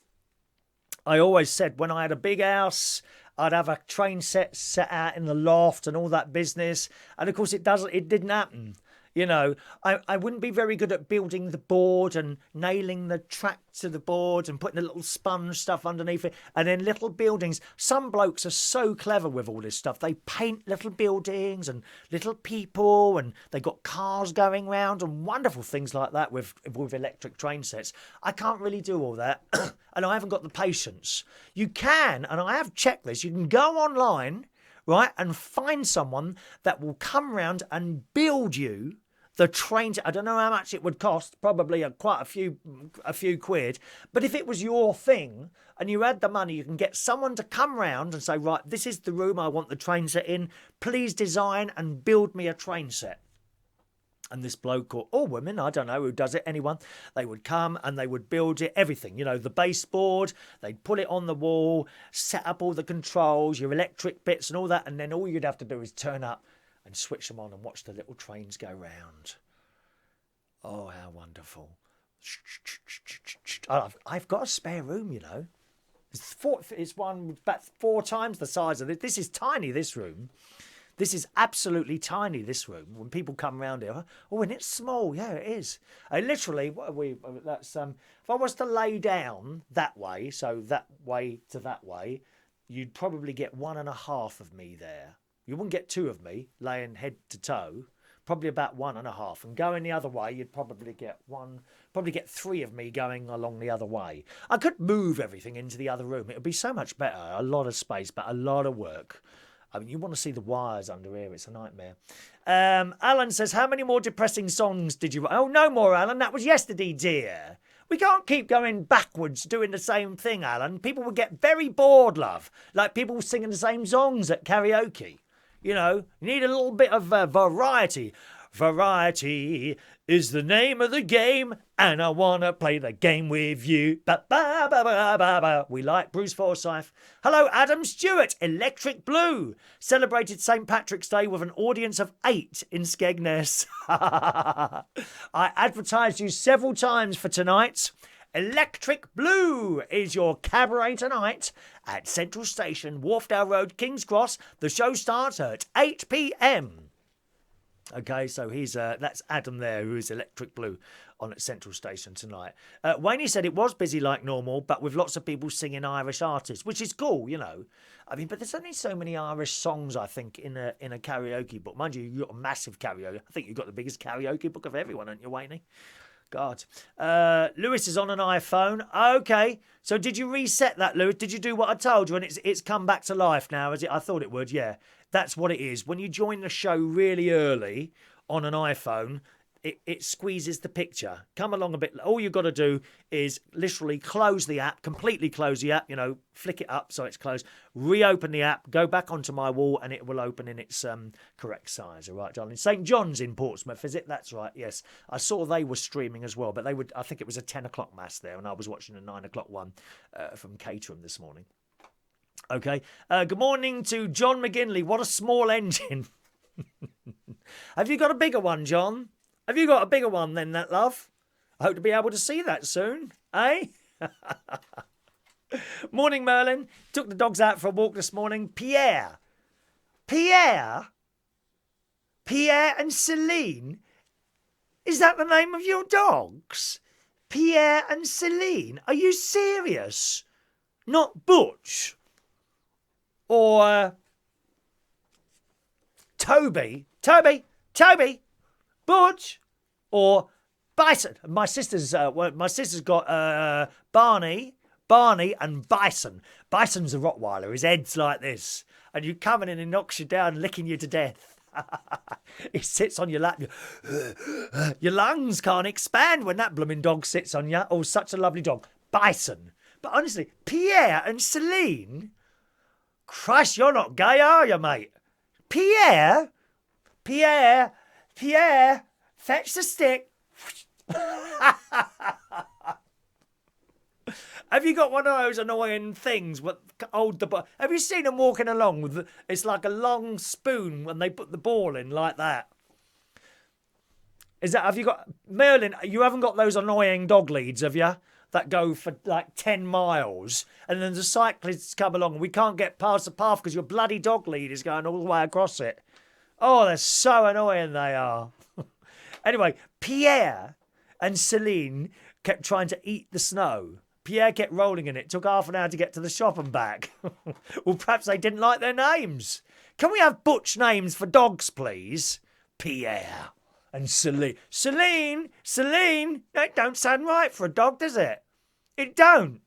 I always said when I had a big house, I'd have a train set out in the loft and all that business. And of course, it didn't happen. You know, I wouldn't be very good at building the board and nailing the track to the board and putting the little sponge stuff underneath it. And then little buildings. Some blokes are so clever with all this stuff. They paint little buildings and little people, and they got cars going round and wonderful things like that with electric train sets. I can't really do all that. And I haven't got the patience. You can, and I have checked this, you can go online, right, and find someone that will come round and build you the train. I don't know how much it would cost, probably quite a few quid. But if it was your thing and you had the money, you can get someone to come round and say, right, this is the room I want the train set in. Please design and build me a train set. And this bloke or woman, I don't know who does it, anyone, they would come and they would build it, everything. You know, the baseboard, they'd put it on the wall, set up all the controls, your electric bits and all that. And then all you'd have to do is turn up and switch them on and watch the little trains go round. Oh, how wonderful. I've got a spare room, you know. It's one about 4 times the size of it. This is tiny, this room. This is absolutely tiny, this room. When people come round here, oh, and it's small. Yeah, it is. Literally, that's if I was to lay down that way, so that way to that way, you'd probably get 1.5 of me there. You wouldn't get 2 of me laying head to toe. Probably about 1.5. And going the other way, you'd probably get 3 of me going along the other way. I could move everything into the other room. It would be so much better. A lot of space, but a lot of work. I mean, you want to see the wires under here. It's a nightmare. Alan says, how many more depressing songs did you write? Oh, no more, Alan. That was yesterday, dear. We can't keep going backwards doing the same thing, Alan. People would get very bored, love. Like people singing the same songs at karaoke. You know, you need a little bit of variety. Variety is the name of the game, and I want to play the game with you. Ba, ba, ba, ba, ba, ba. We like Bruce Forsyth. Hello, Adam Stewart, Electric Blue. Celebrated St. Patrick's Day with an audience of 8 in Skegness. I advertised you several times for tonight. Electric Blue is your cabaret tonight at Central Station, Wharfdale Road, King's Cross. The show starts at 8 p.m. Okay, so that's Adam there, who is Electric Blue on at Central Station tonight. Wayne said it was busy like normal, but with lots of people singing Irish artists, which is cool, you know. I mean, but there's only so many Irish songs, I think, in a karaoke book. Mind you, you've got a massive karaoke. I think you've got the biggest karaoke book of everyone, haven't you, Wayne? God. Lewis is on an iPhone. Okay. So did you reset that, Lewis? Did you do what I told you and it's come back to life now, is it? I thought it would, yeah. That's what it is. When you join the show really early on an iPhone, it squeezes the picture. Come along a bit. All you've got to do is literally close the app, completely close the app, you know, flick it up so it's closed, reopen the app, go back onto my wall, and it will open in its correct size. All right, darling. St. John's in Portsmouth, is it? That's right, yes. I saw they were streaming as well, but I think it was a 10 o'clock mass there, and I was watching a 9 o'clock one from Caterham this morning. Okay. Good morning to John McGinley. What a small engine. Have you got a bigger one, John? Have you got a bigger one then, that love? I hope to be able to see that soon, eh? Morning, Merlin. Took the dogs out for a walk this morning. Pierre and Celine? Is that the name of your dogs? Pierre and Celine? Are you serious? Not Butch? Or Toby, Butch, or Bison. My sister's got Barney, and Bison. Bison's a Rottweiler. His head's like this, and you come in and he knocks you down, licking you to death. He sits on your lap. Your lungs can't expand when that blooming dog sits on you. Oh, such a lovely dog, Bison. But honestly, Pierre and Celine. Christ, you're not gay, are you, mate? Pierre, fetch the stick. Have you got one of those annoying things? Have you seen them walking along with? It's like a long spoon when they put the ball in like that. Is that, have you got, Merlin, you haven't got those annoying dog leads, have you? That go for like 10 miles. And then the cyclists come along and we can't get past the path because your bloody dog lead is going all the way across it. Oh, they're so annoying, they are. Anyway, Pierre and Celine kept trying to eat the snow. Pierre kept rolling in it. Took half an hour to get to the shop and back. Well, perhaps they didn't like their names. Can we have butch names for dogs, please? Pierre and Celine. Celine, that don't sound right for a dog, does it? It don't.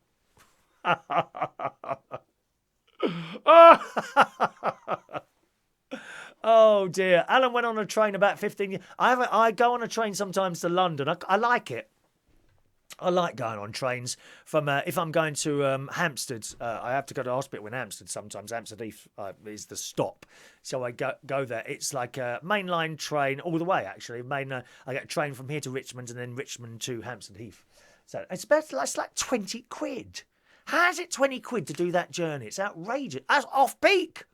Oh dear. Alan went on a train about 15 years. I go on a train sometimes to London. I like it. I like going on trains from if I'm going to Hampstead. I have to go to the hospital in Hampstead sometimes. Hampstead Heath is the stop, so I go there. It's like a mainline train all the way. Actually, I get a train from here to Richmond and then Richmond to Hampstead Heath. So it's like 20 quid. How is it 20 quid to do that journey? It's outrageous. That's off peak.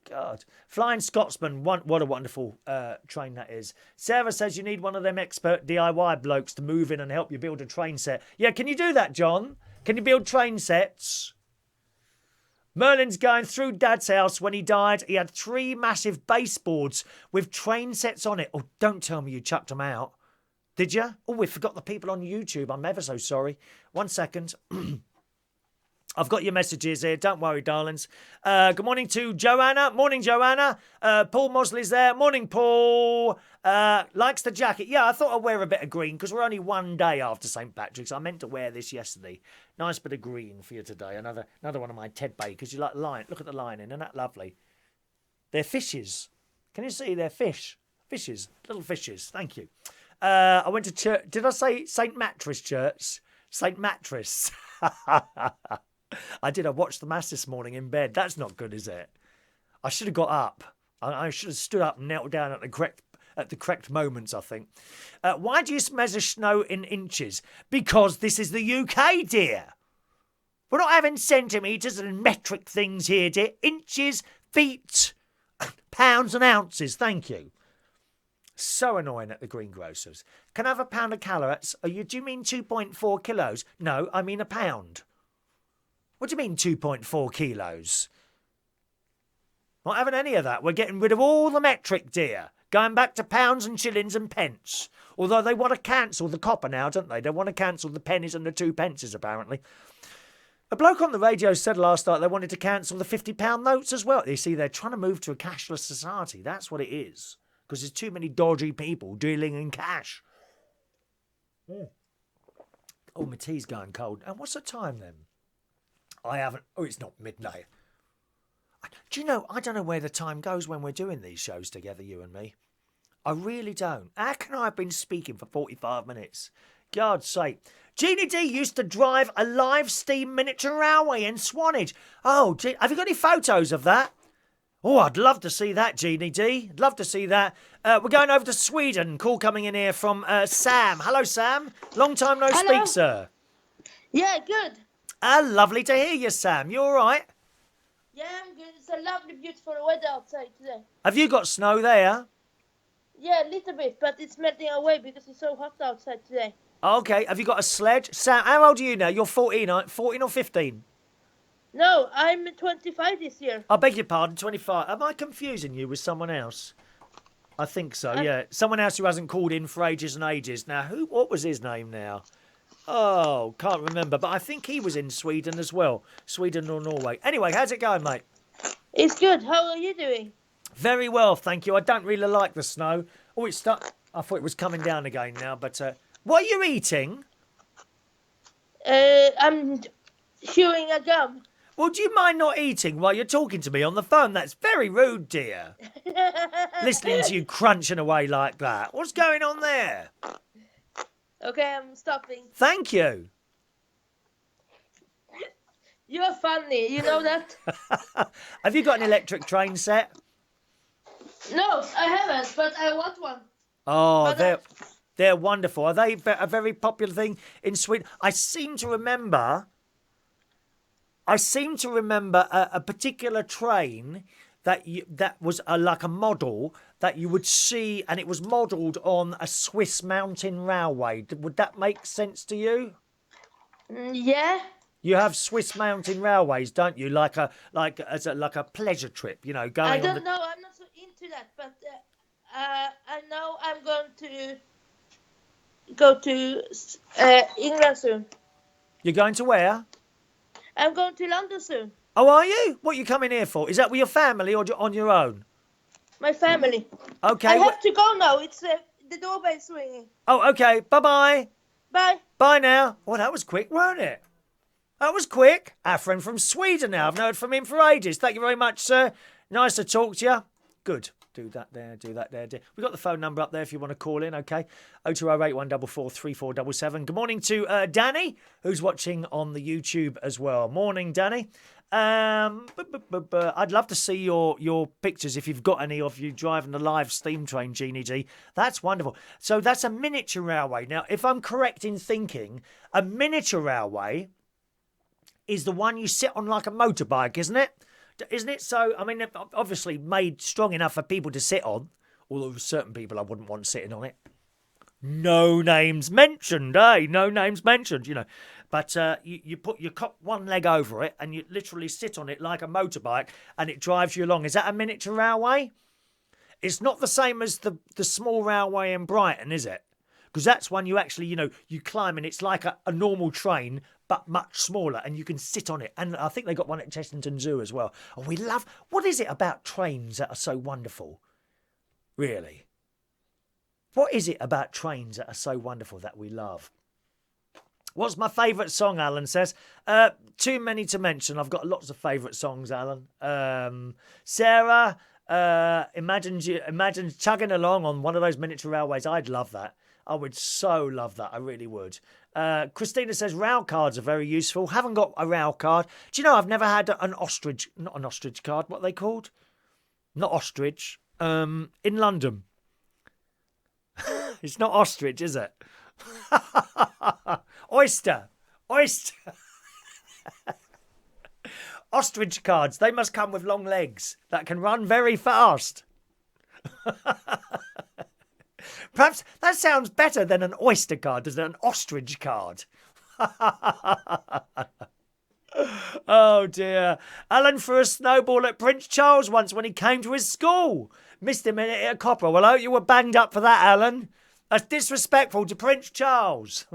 God. Flying Scotsman, what a wonderful train that is. Sarah says you need one of them expert DIY blokes to move in and help you build a train set. Yeah, can you do that, John? Can you build train sets? Merlin's going through Dad's house when he died. He had 3 massive baseboards with train sets on it. Oh, don't tell me you chucked them out. Did you? Oh, we forgot the people on YouTube. I'm ever so sorry. 1 second. I've got your messages here. Don't worry, darlings. Good morning to Joanna. Morning, Joanna. Paul Mosley's there. Morning, Paul. Likes the jacket. Yeah, I thought I'd wear a bit of green because we're only one day after St. Patrick's. I meant to wear this yesterday. Nice bit of green for you today. Another one of my Ted Bakers. You like the line? Look at the lining. Isn't that lovely? They're fishes. Can you see? They're fish. Fishes. Little fishes. Thank you. I went to church. Did I say St. Mattress Church? St. Mattress. I did. I watched the Mass this morning in bed. That's not good, is it? I should have got up. I should have stood up and knelt down at the correct moments, I think. Why do you measure snow in inches? Because this is the UK, dear. We're not having centimetres and metric things here, dear. Inches, feet, pounds and ounces. Thank you. So annoying at the greengrocers. Can I have a pound of carrots? Do you mean 2.4 kilos? No, I mean a pound. What do you mean 2.4 kilos? Not having any of that. We're getting rid of all the metric, dear. Going back to pounds and shillings and pence. Although they want to cancel the copper now, don't they? They want to cancel the pennies and the 2 pences, apparently. A bloke on the radio said last night they wanted to cancel the £50 notes as well. You see, they're trying to move to a cashless society. That's what it is. Because there's too many dodgy people dealing in cash. Oh, my tea's going cold. And what's the time then? I haven't... Oh, it's not midnight. Do you know, I don't know where the time goes when we're doing these shows together, you and me. I really don't. How can I have been speaking for 45 minutes? God's sake. Jeannie D used to drive a live steam miniature railway in Swanage. Oh, have you got any photos of that? Oh, I'd love to see that, Jeannie D. I'd love to see that. We're going over to Sweden. Call coming in here from Sam. Hello, Sam. Long time no speak, sir. Yeah, good. Lovely to hear you, Sam. You all right? Yeah, I'm good. It's a lovely, beautiful weather outside today. Have you got snow there? Yeah, a little bit, but it's melting away because it's so hot outside today. Okay. Have you got a sledge? Sam, how old are you now? You're 14 or 15? No, I'm 25 this year. I beg your pardon, 25. Am I confusing you with someone else? I think so, yeah. Someone else who hasn't called in for ages and ages. Now, what was his name now? Oh, can't remember. But I think he was in Sweden as well. Sweden or Norway. Anyway, how's it going, mate? It's good. How are you doing? Very well, thank you. I don't really like the snow. Oh, it's stuck. I thought it was coming down again now. But what are you eating? I'm chewing a gum. Well, do you mind not eating while you're talking to me on the phone? That's very rude, dear. Listening to you crunching away like that. What's going on there? Okay, I'm stopping. Thank you. You're funny, you know that? Have you got an electric train set? No, I haven't, but I want one. Oh, they're wonderful. Are they a very popular thing in Sweden? I seem to remember a particular train that was like a model that you would see, and it was modelled on a Swiss mountain railway. Would that make sense to you? Yeah. You have Swiss mountain railways, don't you? Like a pleasure trip, going. I don't know. I'm not so into that, but I know I'm going to go to England soon. You're going to where? I'm going to London soon. Oh, are you? What are you coming here for? Is that with your family or on your own? My family. Okay. I have to go now. It's the doorbell's ringing. Oh, okay. Bye-bye. Bye. Bye now. Well, that was quick, weren't it? That was quick. Our friend from Sweden now. I've not heard from him for ages. Thank you very much, sir. Nice to talk to you. Good. Do that there. We've got the phone number up there if you want to call in, okay? 0208 144 3477. Good morning to Danny, who's watching on the YouTube as well. Morning, Danny. I'd love to see your pictures if you've got any of you driving the live steam train, Jeannie G. That's wonderful. So that's a miniature railway. Now, if I'm correct in thinking, a miniature railway is the one you sit on like a motorbike, isn't it? Isn't it? So, I mean, obviously made strong enough for people to sit on, although there's certain people I wouldn't want sitting on it. No names mentioned, eh? No names mentioned, But you put your one leg over it and you literally sit on it like a motorbike and it drives you along. Is that a miniature railway? It's not the same as the small railway in Brighton, is it? Because that's one you actually, you climb and it's like a normal train, but much smaller, and you can sit on it. And I think they got one at Chessington Zoo as well. And we love... What is it about trains that are so wonderful? Really? What is it about trains that are so wonderful that we love? What's my favourite song, Alan says? Too many to mention. I've got lots of favourite songs, Alan. Sarah, imagine chugging along on one of those miniature railways. I'd love that. I would so love that. I really would. Christina says rail cards are very useful. Haven't got a rail card. Do you know I've never had an Ostridge, not an Ostridge card. What are they called? Not Ostridge. In London. It's not Ostrich, is it? Oyster. Ostrich cards. They must come with long legs that can run very fast. Perhaps that sounds better than an oyster card, doesn't it? An ostrich card. Oh, dear. Alan threw a snowball at Prince Charles once when he came to his school. Missed him and hit a copper. Well, I hope you were banged up for that, Alan. That's disrespectful to Prince Charles.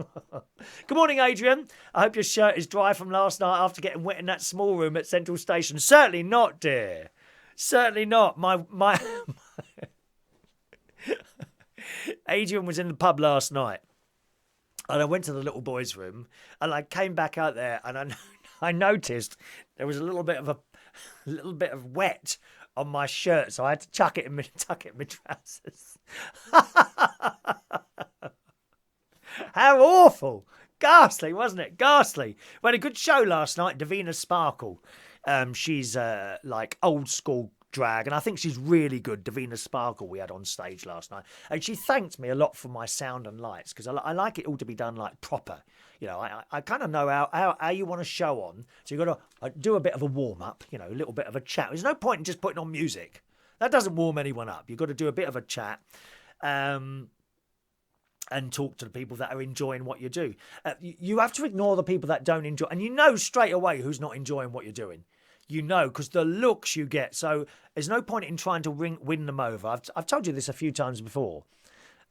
Good morning, Adrian. I hope your shirt is dry from last night after getting wet in that small room at Central Station. Certainly not, dear. Certainly not. My Adrian was in the pub last night, and I went to the little boys' room, and I came back out there, and I noticed there was a little bit of wet on my shirt, so I had to tuck it in my trousers. How awful! Ghastly, wasn't it? Ghastly. We had a good show last night. Davina Sparkle. She's like old school drag, and I think she's really good. Davina Sparkle we had on stage last night, and she thanked me a lot for my sound and lights, because I like it all to be done like proper. I kind of know how you want to show on, so you've got to do a bit of a warm up, a little bit of a chat. There's no point in just putting on music. That doesn't warm anyone up. You've got to do a bit of a chat and talk to the people that are enjoying what you do. You have to ignore the people that don't enjoy, and you know straight away who's not enjoying what you're doing. Because the looks you get. So there's no point in trying to win them over. I've told you this a few times before.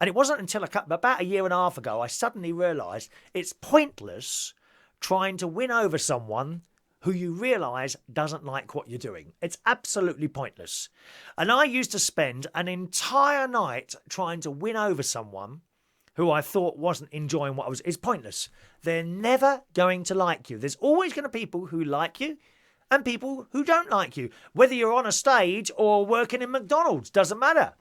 And it wasn't until about a year and a half ago I suddenly realised it's pointless trying to win over someone who you realise doesn't like what you're doing. It's absolutely pointless. And I used to spend an entire night trying to win over someone who I thought wasn't enjoying what I was. It's pointless. They're never going to like you. There's always going to be people who like you and people who don't like you. Whether you're on a stage or working in McDonald's, doesn't matter.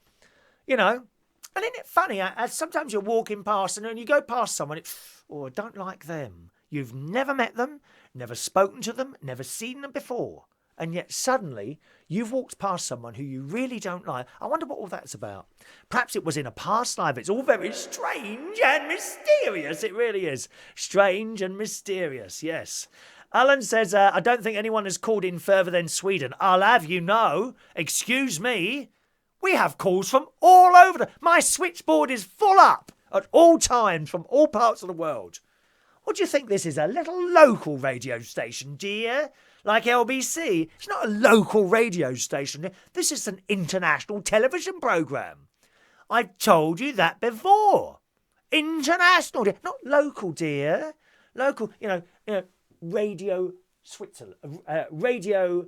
And isn't it funny, as sometimes you're walking past and then you go past someone, I don't like them. You've never met them, never spoken to them, never seen them before. And yet suddenly you've walked past someone who you really don't like. I wonder what all that's about. Perhaps it was in a past life. It's all very strange and mysterious. It really is. Strange and mysterious, yes. Alan says, I don't think anyone has called in further than Sweden. I'll have you know. Excuse me. We have calls from all over. My switchboard is full up at all times from all parts of the world. What do you think this is? A little local radio station, dear? Like LBC? It's not a local radio station. This is an international television programme. I've told you that before. International, dear. Not local, dear. Local, Radio Switzerland. Radio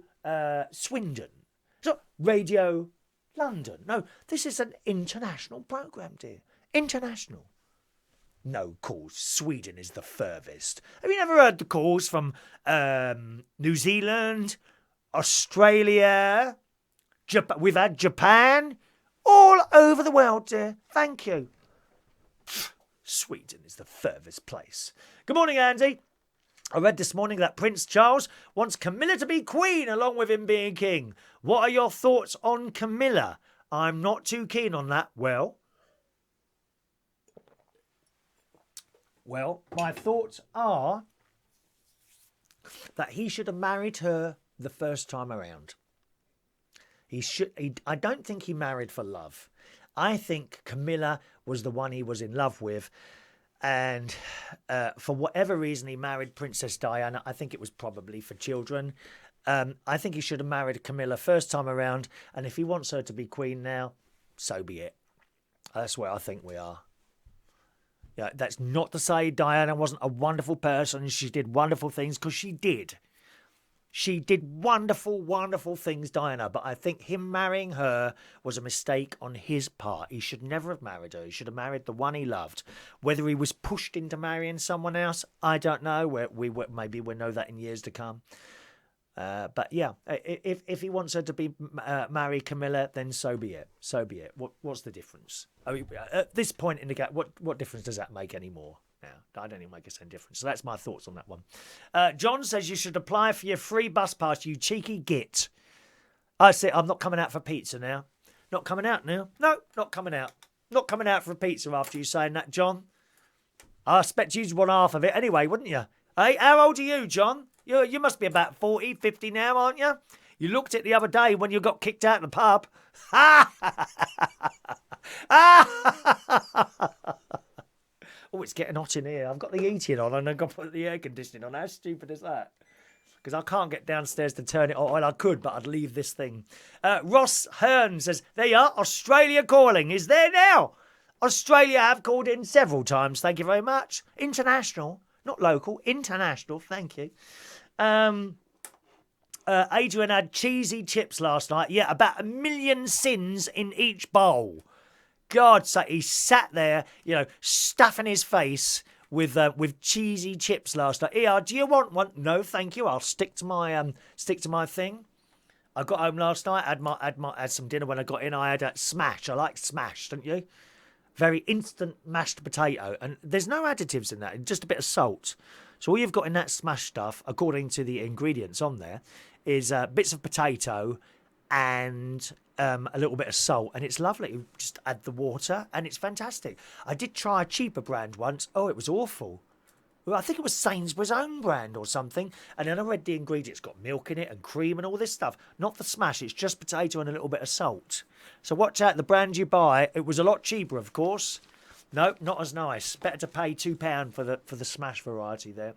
Swindon. It's not Radio London. No, this is an international programme, dear. International. No calls. Sweden is the furthest. Have you never heard the calls from New Zealand, Australia? We've had Japan. All over the world, dear. Thank you. Sweden is the furthest place. Good morning, Andy. I read this morning that Prince Charles wants Camilla to be queen along with him being king. What are your thoughts on Camilla? I'm not too keen on that. Well, my thoughts are that he should have married her the first time around. I don't think he married for love. I think Camilla was the one he was in love with. And for whatever reason he married Princess Diana, I think it was probably for children. I think he should have married Camilla first time around. And if he wants her to be queen now, so be it. That's where I think we are. Yeah, that's not to say Diana wasn't a wonderful person. She did wonderful things, because she did. She did wonderful, wonderful things, Diana. But I think him marrying her was a mistake on his part. He should never have married her. He should have married the one he loved. Whether he was pushed into marrying someone else, I don't know. Maybe we'll know that in years to come. But yeah, if he wants her to marry Camilla, then so be it. So be it. What's the difference? I mean, at this point in the game, what difference does that make anymore? Now, I don't even make a difference. So that's my thoughts on that one. John says you should apply for your free bus pass, you cheeky git. I say I'm not coming out for pizza now. Not coming out now. No, not coming out. Not coming out for a pizza after you saying that, John. I expect you'd want half of it anyway, wouldn't you? Hey, how old are you, John? You must be about 40, 50 now, aren't you? You looked it the other day when you got kicked out of the pub. Oh, it's getting hot in here. I've got the heating on and I've got to put the air conditioning on. How stupid is that? Because I can't get downstairs to turn it on. Well, I could, but I'd leave this thing. Ross Hearn says, there you are, Australia calling. Is there now? Australia have called in several times. Thank you very much. International, not local. International, thank you. Adrian had cheesy chips last night. Yeah, about 1 million sins in each bowl. God's sake, he sat there, stuffing his face with cheesy chips last night. Here, do you want one? No, thank you. I'll stick to my thing. I got home last night. Had some dinner when I got in. I had smash. I like smash, don't you? Very instant mashed potato, and there's no additives in that. Just a bit of salt. So all you've got in that smash stuff, according to the ingredients on there, is bits of potato and a little bit of salt, and it's lovely. You just add the water, and it's fantastic. I did try a cheaper brand once. Oh, it was awful. Well, I think it was Sainsbury's own brand or something. And then I read the ingredients. It's got milk in it and cream and all this stuff. Not the smash. It's just potato and a little bit of salt. So watch out the brand you buy. It was a lot cheaper, of course. No, not as nice. Better to pay £2 for the smash variety there.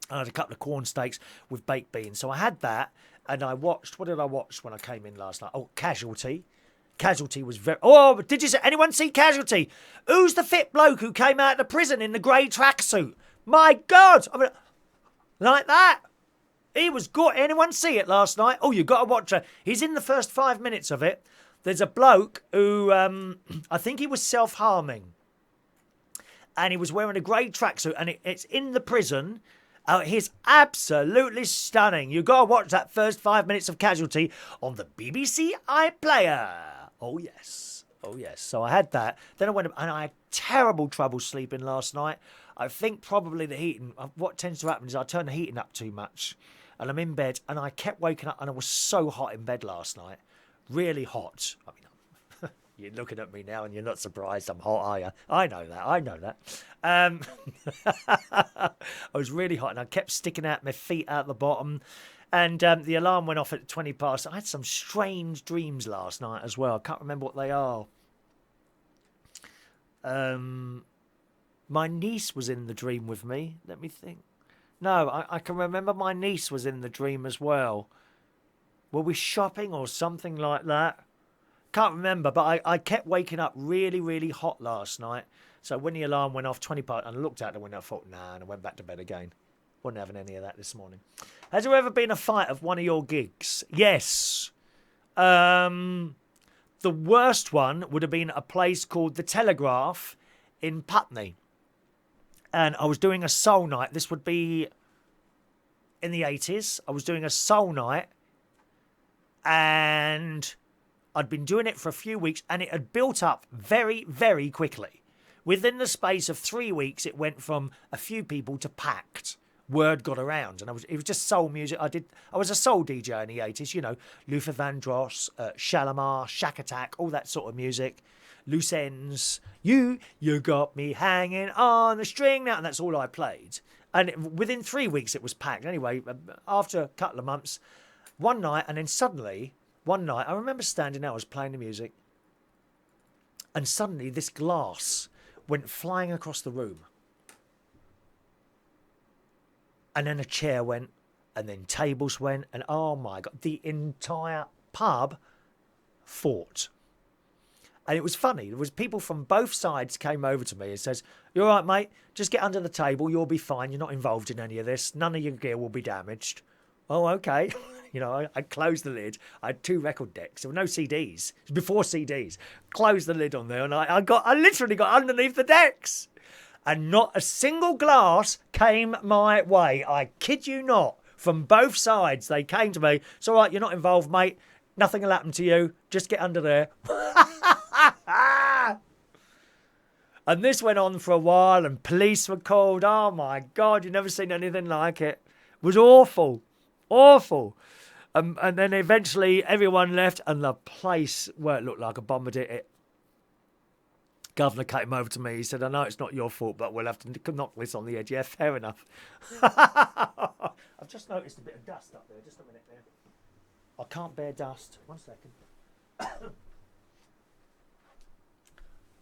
I had a couple of corn steaks with baked beans. So I had that, and I watched... What did I watch when I came in last night? Oh, Casualty. Casualty was very... Oh, did you see... Anyone see Casualty? Who's the fit bloke who came out of the prison in the grey tracksuit? My God! I mean, like that. He was good. Anyone see it last night? Oh, you've got to watch it. He's in the first 5 minutes of it. There's a bloke who... I think he was self-harming. And he was wearing a grey tracksuit, and it's in the prison... he's absolutely stunning. You've got to watch that first 5 minutes of Casualty on the BBC iPlayer. Oh, yes. Oh, yes. So I had that. Then I went and I had terrible trouble sleeping last night. I think probably the heating. What tends to happen is I turn the heating up too much. And I'm in bed and I kept waking up and I was so hot in bed last night. Really hot. I mean, you're looking at me now and you're not surprised I'm hot, are you? I know that. I was really hot and I kept sticking out my feet out the bottom. And the alarm went off at 20 past. I had some strange dreams last night as well. I can't remember what they are. My niece was in the dream with me. Let me think. No, I can remember my niece was in the dream as well. Were we shopping or something like that? Can't remember, but I kept waking up really, really hot last night. So when the alarm went off 20 past, and I looked out the window, I thought, nah, and I went back to bed again. Wasn't having any of that this morning. Has there ever been a fight of one of your gigs? Yes. The worst one would have been a place called The Telegraph in Putney. And I was doing a soul night. This would be in the 80s. I was doing a soul night. And I'd been doing it for a few weeks. And it had built up very, very quickly. Within the space of 3 weeks, it went from a few people to packed. Word got around, and it was just soul music. I was a soul DJ in the 80s, you know, Luther Vandross, Shalimar, Shack Attack, all that sort of music. Loose Ends, you got me hanging on the string now, and that's all I played. And within 3 weeks, it was packed. Anyway, after a couple of months, one night, and then suddenly, one night, I remember standing there, I was playing the music, and suddenly this glass went flying across the room. And then a chair went, and then tables went, and oh my God, the entire pub fought. And it was funny. There was people from both sides came over to me and says, "You're all right, mate. Just get under the table. You'll be fine. You're not involved in any of this. None of your gear will be damaged." Oh, okay. You know, I closed the lid. I had 2 record decks. There were no CDs. It was before CDs. Closed the lid on there, and I literally got underneath the decks. And not a single glass came my way. I kid you not. From both sides, they came to me. "It's all right, you're not involved, mate. Nothing will happen to you. Just get under there." And this went on for a while, and police were called. Oh, my God, you've never seen anything like it. It was awful. Awful. And then eventually everyone left, and the place, well, it looked like a bomb had hit it. Governor came over to me. He said, "I know it's not your fault, but we'll have to knock this on the head." Yeah, fair enough. I've just noticed a bit of dust up there. Just a minute there. I can't bear dust. 1 second.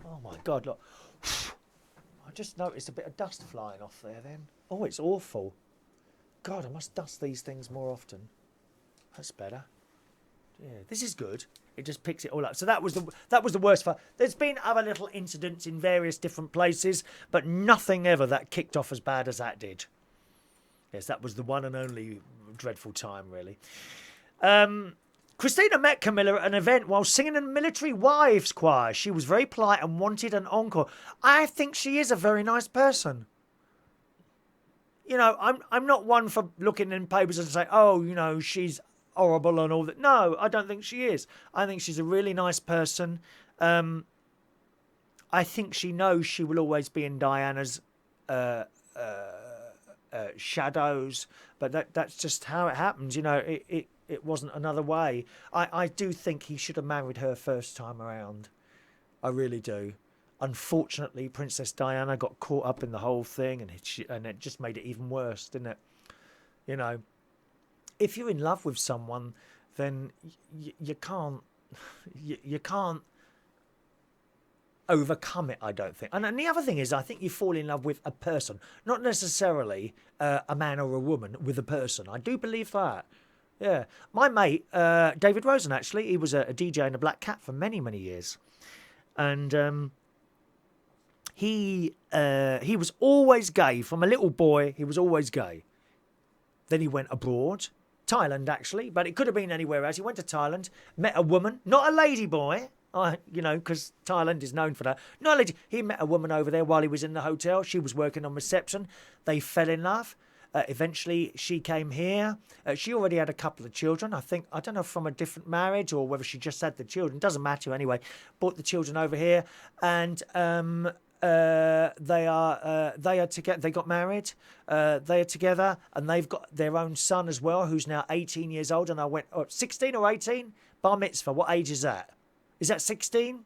Oh, my God, look. I just noticed a bit of dust flying off there then. Oh, it's awful. God, I must dust these things more often. That's better. Yeah, this is good. It just picks it all up. So that was the worst part. There's been other little incidents in various different places, but nothing ever that kicked off as bad as that did. Yes, that was the one and only dreadful time, really. Christina met Camilla at an event while singing in a military wives choir. She was very polite and wanted an encore. I think she is a very nice person. You know, I'm not one for looking in papers and say, "Oh, you know, she's horrible and all that." No, I don't think she is. I think she's a really nice person. I think she knows she will always be in Diana's shadows, but that's just how it happens. You know, it wasn't another way. I do think he should have married her first time around. I really do. Unfortunately, Princess Diana got caught up in the whole thing, and it just made it even worse, didn't it? You know, if you're in love with someone, then you can't overcome it, I don't think. And the other thing is, I think you fall in love with a person, not necessarily a man or a woman, with a person. I do believe that. Yeah. My mate, David Rosen, actually, he was a DJ in a Black Cat for many, many years. And he was always gay. From a little boy, he was always gay. Then he went abroad, Thailand actually, but it could have been anywhere else. He went to Thailand, met a woman, not a lady boy, you know, because Thailand is known for that. Not a lady. He met a woman over there while he was in the hotel. She was working on reception. They fell in love. Eventually, she came here. She already had a couple of children. I don't know, from a different marriage or whether she just had the children. Doesn't matter anyway. Brought the children over here, and they are together. They got married. They are together, and they've got their own son as well, who's now 18 years old. And I went, 16 or 18? Bar mitzvah. What age is that? Is that 16?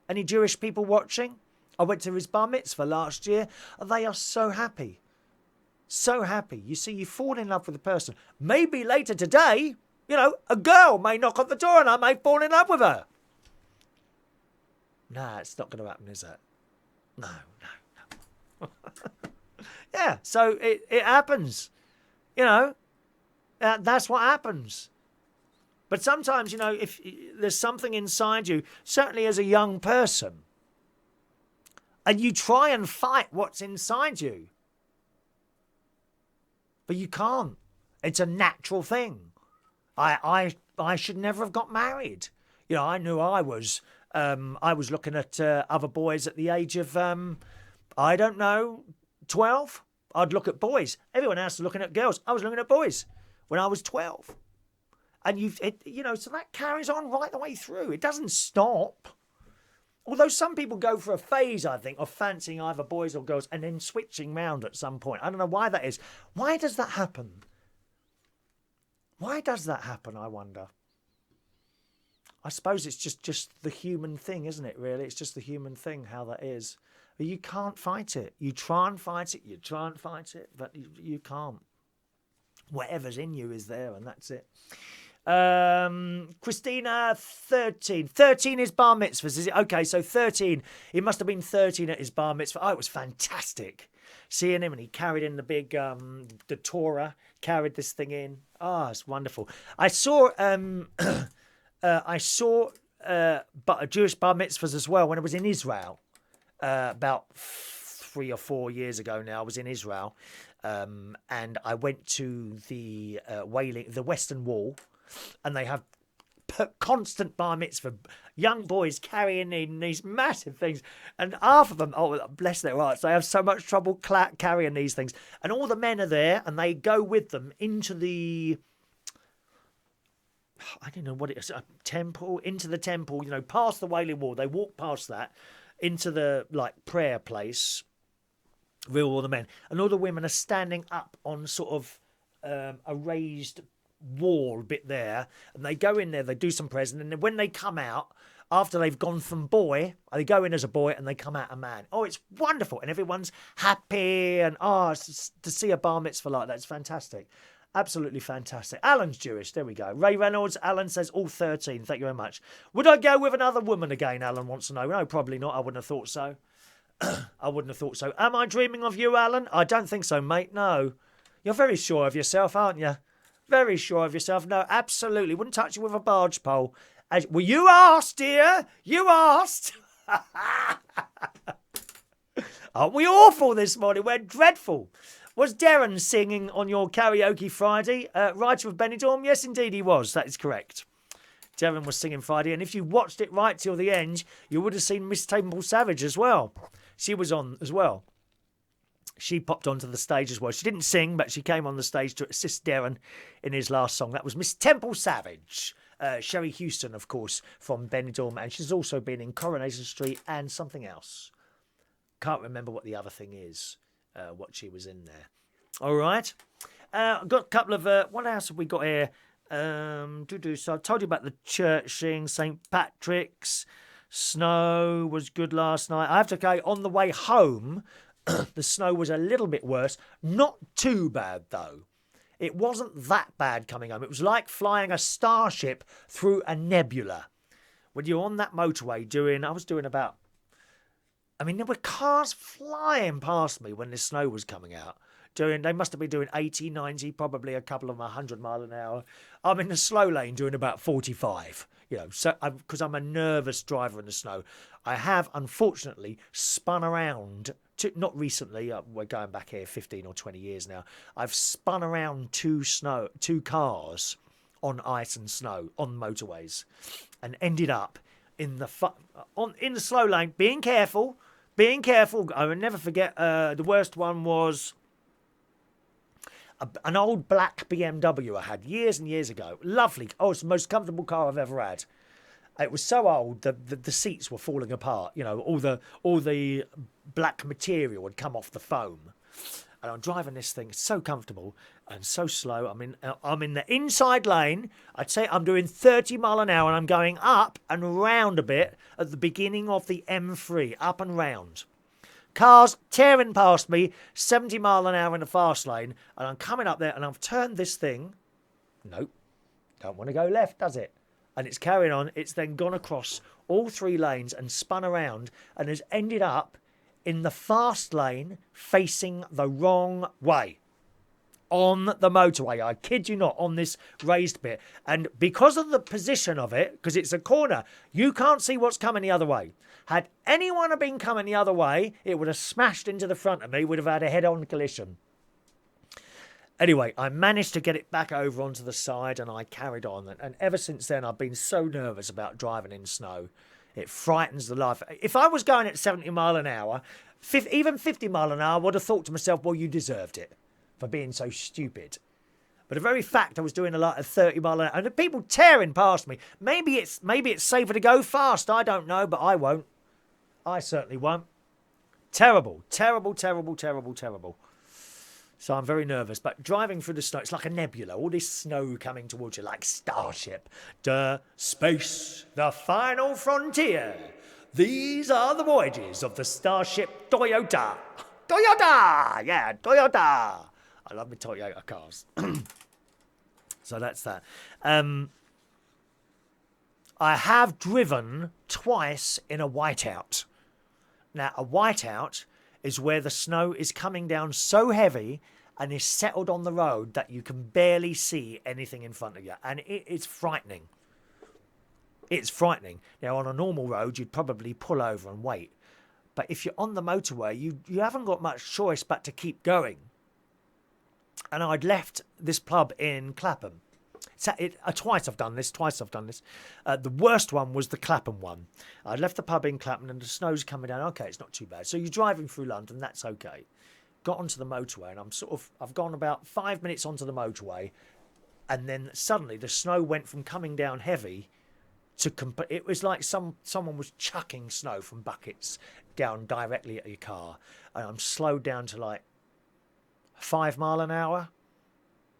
Any Jewish people watching? I went to his bar mitzvah last year, and they are so happy. So happy. You see, you fall in love with a person. Maybe later today, a girl may knock on the door and I may fall in love with her. Nah, it's not going to happen, is it? No. Yeah, so it happens. That's what happens. But sometimes, if there's something inside you, certainly as a young person, and you try and fight what's inside you, but you can't. It's a natural thing. I should never have got married. I knew I was looking at other boys at the age of, 12. I'd look at boys. Everyone else was looking at girls. I was looking at boys when I was 12. And so that carries on right the way through. It doesn't stop. Although some people go for a phase, I think, of fancying either boys or girls and then switching round at some point. I don't know why that is. Why does that happen? Why does that happen, I wonder? I suppose it's just the human thing, isn't it, really? It's just the human thing, how that is. But you can't fight it. You try and fight it, but you can't. Whatever's in you is there, and that's it. Christina, 13. 13 is bar mitzvahs, is it? Okay, so 13. He must have been 13 at his bar mitzvah. Oh, it was fantastic. Seeing him, and he carried in the big, the Torah, carried this thing in. Oh, it's wonderful. I saw Jewish bar mitzvahs as well when I was in Israel. About 3 or 4 years ago now, I was in Israel, and I went to the Western Wall, and they have constant bar mitzvah, young boys carrying in these massive things, and half of them, oh bless their hearts, they have so much trouble carrying these things, and all the men are there, and they go with them into the, I don't know what it is, a temple, into the temple, past the Wailing Wall. They walk past that into the prayer place with all the men, and all the women are standing up on sort of a raised wall bit there, and they go in there, they do some prayers, and then when they come out after they've gone from boy, they go in as a boy and they come out a man. Oh, it's wonderful, and everyone's happy, and to see a bar mitzvah like that, it's fantastic. Absolutely fantastic. Alan's Jewish. There we go. Ray Reynolds. Alan says all 13. Thank you very much. Would I go with another woman again? Alan wants to know. No, probably not. I wouldn't have thought so. I wouldn't have thought so. Am I dreaming of you, Alan? I don't think so, mate. No. You're very sure of yourself, aren't you? Very sure of yourself. No, absolutely. Wouldn't touch you with a barge pole. Well, you asked, dear. You asked. Aren't we awful this morning? We're dreadful. Was Darren singing on your karaoke Friday? Writer of Benidorm? Yes, indeed he was. That is correct. Darren was singing Friday, and if you watched it right till the end, you would have seen Miss Temple Savage as well. She was on as well. She popped onto the stage as well. She didn't sing, but she came on the stage to assist Darren in his last song. That was Miss Temple Savage. Sherry Houston, of course, from Benidorm, and she's also been in Coronation Street and something else. Can't remember what the other thing is. What she was in there. All right. I've got a couple of... what else have we got here? So I told you about the church thing, St. Patrick's. Snow was good last night. I have to go, on the way home, the snow was a little bit worse. Not too bad, though. It wasn't that bad coming home. It was like flying a starship through a nebula. When you're on that motorway I was doing about... there were cars flying past me when the snow was coming out. They must have been doing 80, 90, probably a couple of 100 mile an hour. I'm in the slow lane doing about 45, so because I'm a nervous driver in the snow. I have, unfortunately, spun around, not recently, we're going back here 15 or 20 years now. I've spun around two cars on ice and snow on motorways and ended up in the slow lane, being careful. I will never forget, the worst one was an old black BMW I had years and years ago. Lovely. Oh, it's the most comfortable car I've ever had. It was so old that the seats were falling apart. All the black material had come off the foam. And I'm driving this thing, it's so comfortable and so slow. I'm in the inside lane. I'd say I'm doing 30 mile an hour, and I'm going up and round a bit at the beginning of the M3, up and round. Cars tearing past me, 70 mile an hour in the fast lane, and I'm coming up there and I've turned this thing. Nope, don't want to go left, does it? And it's carrying on. It's then gone across all 3 lanes and spun around and has ended up in the fast lane facing the wrong way. On the motorway, I kid you not, on this raised bit. And because of the position of it, because it's a corner, you can't see what's coming the other way. Had anyone have been coming the other way, it would have smashed into the front of me, would have had a head-on collision. Anyway, I managed to get it back over onto the side and I carried on. And ever since then, I've been so nervous about driving in snow. It frightens the life. If I was going at 70 mile an hour, even 50 mile an hour, I would have thought to myself, well, you deserved it for being so stupid. But the very fact I was doing a lot of 30 mile an hour, and the people tearing past me, maybe it's safer to go fast, I don't know, but I won't. I certainly won't. Terrible, terrible, terrible, terrible, terrible. So I'm very nervous, but driving through the snow, it's like a nebula, all this snow coming towards you like Starship. Space, the final frontier. These are the voyages of the Starship Toyota. Toyota! Yeah, Toyota! I love my Toyota cars. So that's that. I have driven twice in a whiteout. Now, a whiteout is where the snow is coming down so heavy and is settled on the road that you can barely see anything in front of you. And it's frightening. It's frightening. Now, on a normal road, you'd probably pull over and wait. But if you're on the motorway, you haven't got much choice but to keep going. And I'd left this pub in Clapham. Twice I've done this. The worst one was the Clapham one. I left the pub in Clapham and the snow's coming down. Okay, it's not too bad. So you're driving through London, that's okay. Got onto the motorway and I've gone about 5 minutes onto the motorway, and then suddenly the snow went from coming down heavy to it was like someone was chucking snow from buckets down directly at your car, and I'm slowed down to like 5 mile an hour.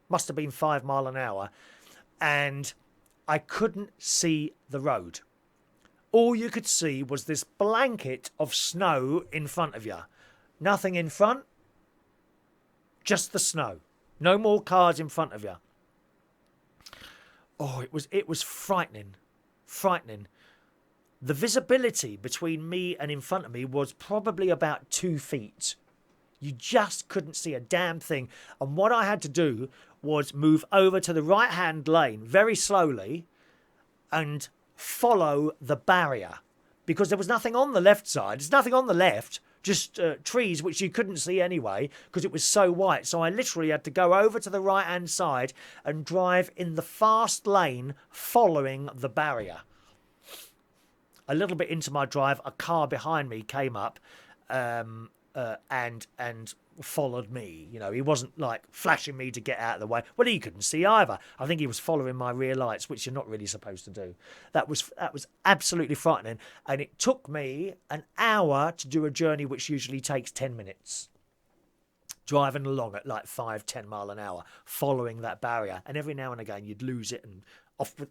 Must have been 5 mile an hour. And I couldn't see the road. All you could see was this blanket of snow in front of you. Nothing in front, just the snow. No more cars in front of you. Oh, it was frightening. Frightening. The visibility between me and in front of me was probably about 2 feet. You just couldn't see a damn thing. And what I had to do was move over to the right-hand lane very slowly and follow the barrier, because there was nothing on the left side. There's nothing on the left, just trees, which you couldn't see anyway because it was so white. So I literally had to go over to the right-hand side and drive in the fast lane following the barrier. A little bit into my drive, a car behind me came up and followed me. You know, he wasn't like flashing me to get out of the way. Well, he couldn't see either. I think he was following my rear lights, which you're not really supposed to do. That was absolutely frightening. And it took me an hour to do a journey which usually takes 10 minutes. Driving along at like 5-10 mile an hour, following that barrier. And every now and again you'd lose it and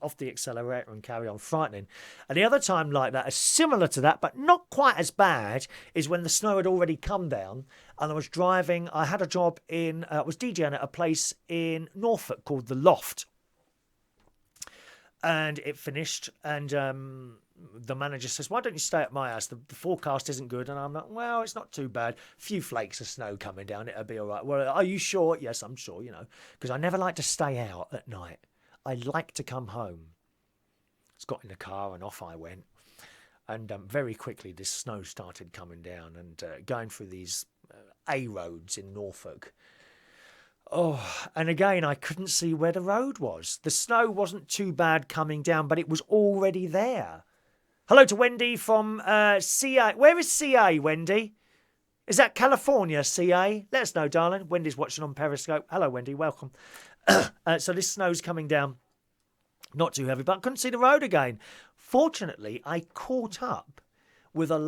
off the accelerator and carry on. Frightening. And the other time like that, similar to that, but not quite as bad, is when the snow had already come down and I was driving. I had a job I was DJing at a place in Norfolk called The Loft. And it finished, and the manager says, why don't you stay at my house? The forecast isn't good. And I'm like, well, it's not too bad. A few flakes of snow coming down, it'll be all right. Well, are you sure? Yes, I'm sure, you know, because I never like to stay out at night. I like to come home. Just got in the car and off I went. And very quickly this snow started coming down and going through these A roads in Norfolk. Oh, and again, I couldn't see where the road was. The snow wasn't too bad coming down, but it was already there. Hello to Wendy from CA. Where is CA, Wendy? Is that California, CA? Let us know, darling. Wendy's watching on Periscope. Hello, Wendy. Welcome. So this snow's coming down. Not too heavy, but I couldn't see the road again. Fortunately, I caught up with a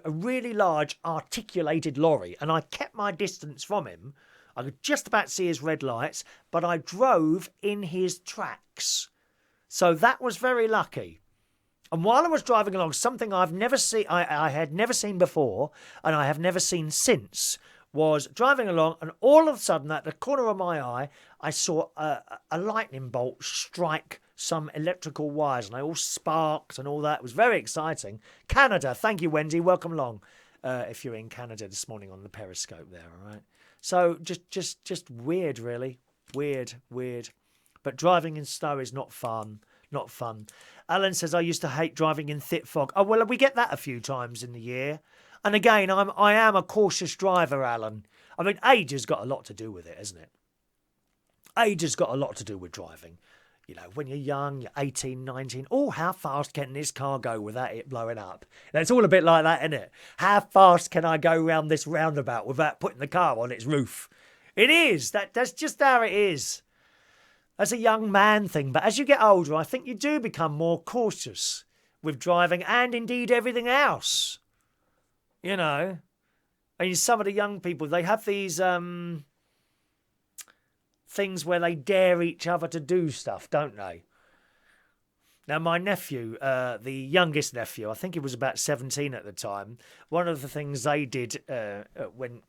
really large articulated lorry, and I kept my distance from him. I could just about see his red lights, but I drove in his tracks. So that was very lucky. And while I was driving along, something I've never seen, I had never seen before, and I have never seen since, was driving along, and all of a sudden, at the corner of my eye, I saw a lightning bolt strike some electrical wires, and they all sparked and all that. It was very exciting. Canada, thank you, Wendy. Welcome along. If you're in Canada this morning on the Periscope there, all right? So just weird, really. Weird. But driving in snow is not fun. Not fun. Alan says, I used to hate driving in thick fog. Oh, well, we get that a few times in the year. And again, I am a cautious driver, Alan. I mean, age has got a lot to do with it, hasn't it? Age has got a lot to do with driving. You know, when you're young, you're 18, 19. Oh, how fast can this car go without it blowing up? Now, it's all a bit like that, isn't it? How fast can I go round this roundabout without putting the car on its roof? It is. That's just how it is. That's a young man thing. But as you get older, I think you do become more cautious with driving and indeed everything else. You know, I mean, some of the young people, they have these things where they dare each other to do stuff, don't they? Now, my nephew, the youngest nephew, I think he was about 17 at the time, one of the things they did when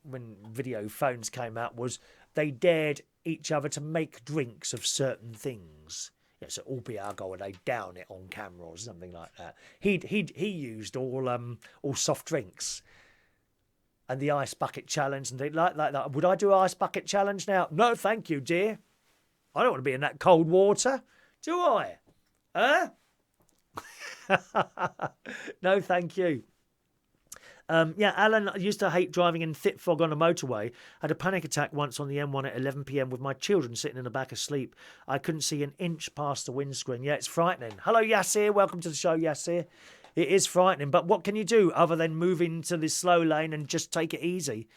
video phones came out was they dared each other to make drinks of certain things. Yeah, so Albiago, or they down it on camera or something like that. He used all soft drinks. And the ice bucket challenge and things like that. Would I do ice bucket challenge now? No, thank you, dear. I don't want to be in that cold water, do I? Huh? No, thank you. Yeah, Alan, I used to hate driving in thick fog on a motorway. Had a panic attack once on the M1 at 11 p.m. with my children sitting in the back asleep. I couldn't see an inch past the windscreen. Yeah, it's frightening. Hello, Yassir. Welcome to the show, Yassir. It is frightening, but what can you do other than move into this slow lane and just take it easy?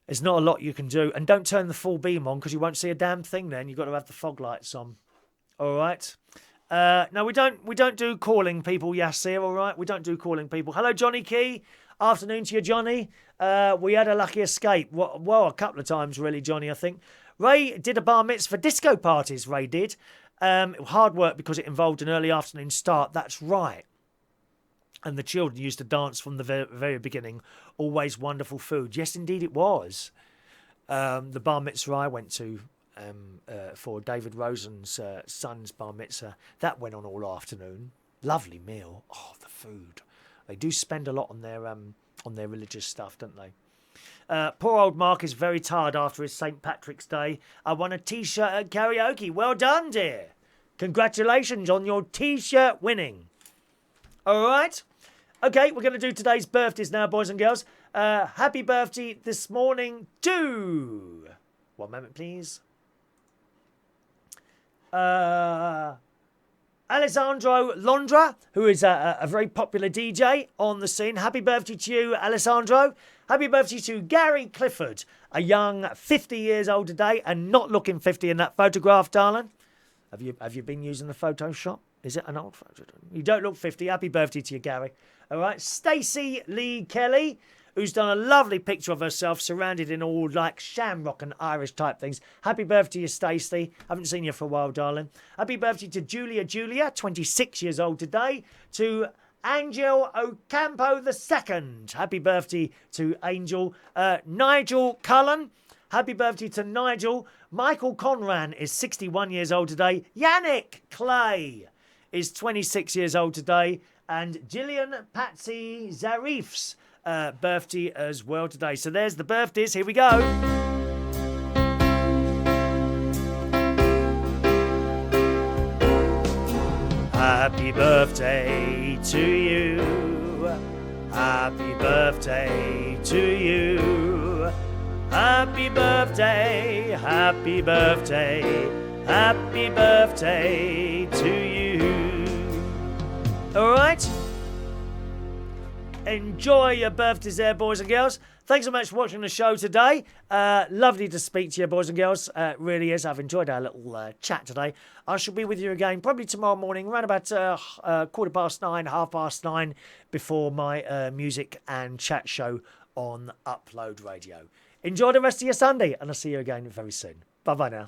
There's not a lot you can do. And don't turn the full beam on because you won't see a damn thing then. You've got to have the fog lights on. All right? No, we don't do calling people, Yassir, all right? We don't do calling people. Hello, Johnny Key. Afternoon to you, Johnny. We had a lucky escape. Well, a couple of times, really, Johnny, I think. Ray did a bar mitzvah disco parties, Ray did. Hard work because it involved an early afternoon start. That's right. And the children used to dance from the very beginning. Always wonderful food. Yes, indeed it was. The bar mitzvah I went to for David Rosen's son's bar mitzvah, that went on all afternoon. Lovely meal. Oh, the food. They do spend a lot on their religious stuff, don't they? Poor old Mark is very tired after his St. Patrick's Day. I won a T-shirt at karaoke. Well done, dear. Congratulations on your T-shirt winning. All right. Okay, we're going to do today's birthdays now, boys and girls. Happy birthday this morning to... One moment, please. Alessandro Londra, who is a very popular DJ on the scene. Happy birthday to you, Alessandro. Happy birthday to Gary Clifford, a young 50 years old today and not looking 50 in that photograph, darling. Have you been using the Photoshop? Is it an old photo? You don't look 50. Happy birthday to you, Gary. All right. Stacey Lee Kelly, who's done a lovely picture of herself surrounded in all like shamrock and Irish type things. Happy birthday to you, Stacey. Haven't seen you for a while, darling. Happy birthday to Julia, 26 years old today. To Angel Ocampo II. Happy birthday to Angel. Nigel Cullen. Happy birthday to Nigel. Michael Conran is 61 years old today. Yannick Clay is 26 years old today. And Gillian Patsy Zarif's birthday as well today. So there's the birthdays. Here we go. Happy birthday to you. Happy birthday to you. Happy birthday, happy birthday, happy birthday to you. All right? Enjoy your birthdays there, boys and girls. Thanks so much for watching the show today. Lovely to speak to you, boys and girls. It really is. I've enjoyed our little chat today. I shall be with you again probably tomorrow morning, around about 9:15, 9:30, before my music and chat show on Upload Radio. Enjoy the rest of your Sunday, and I'll see you again very soon. Bye-bye now.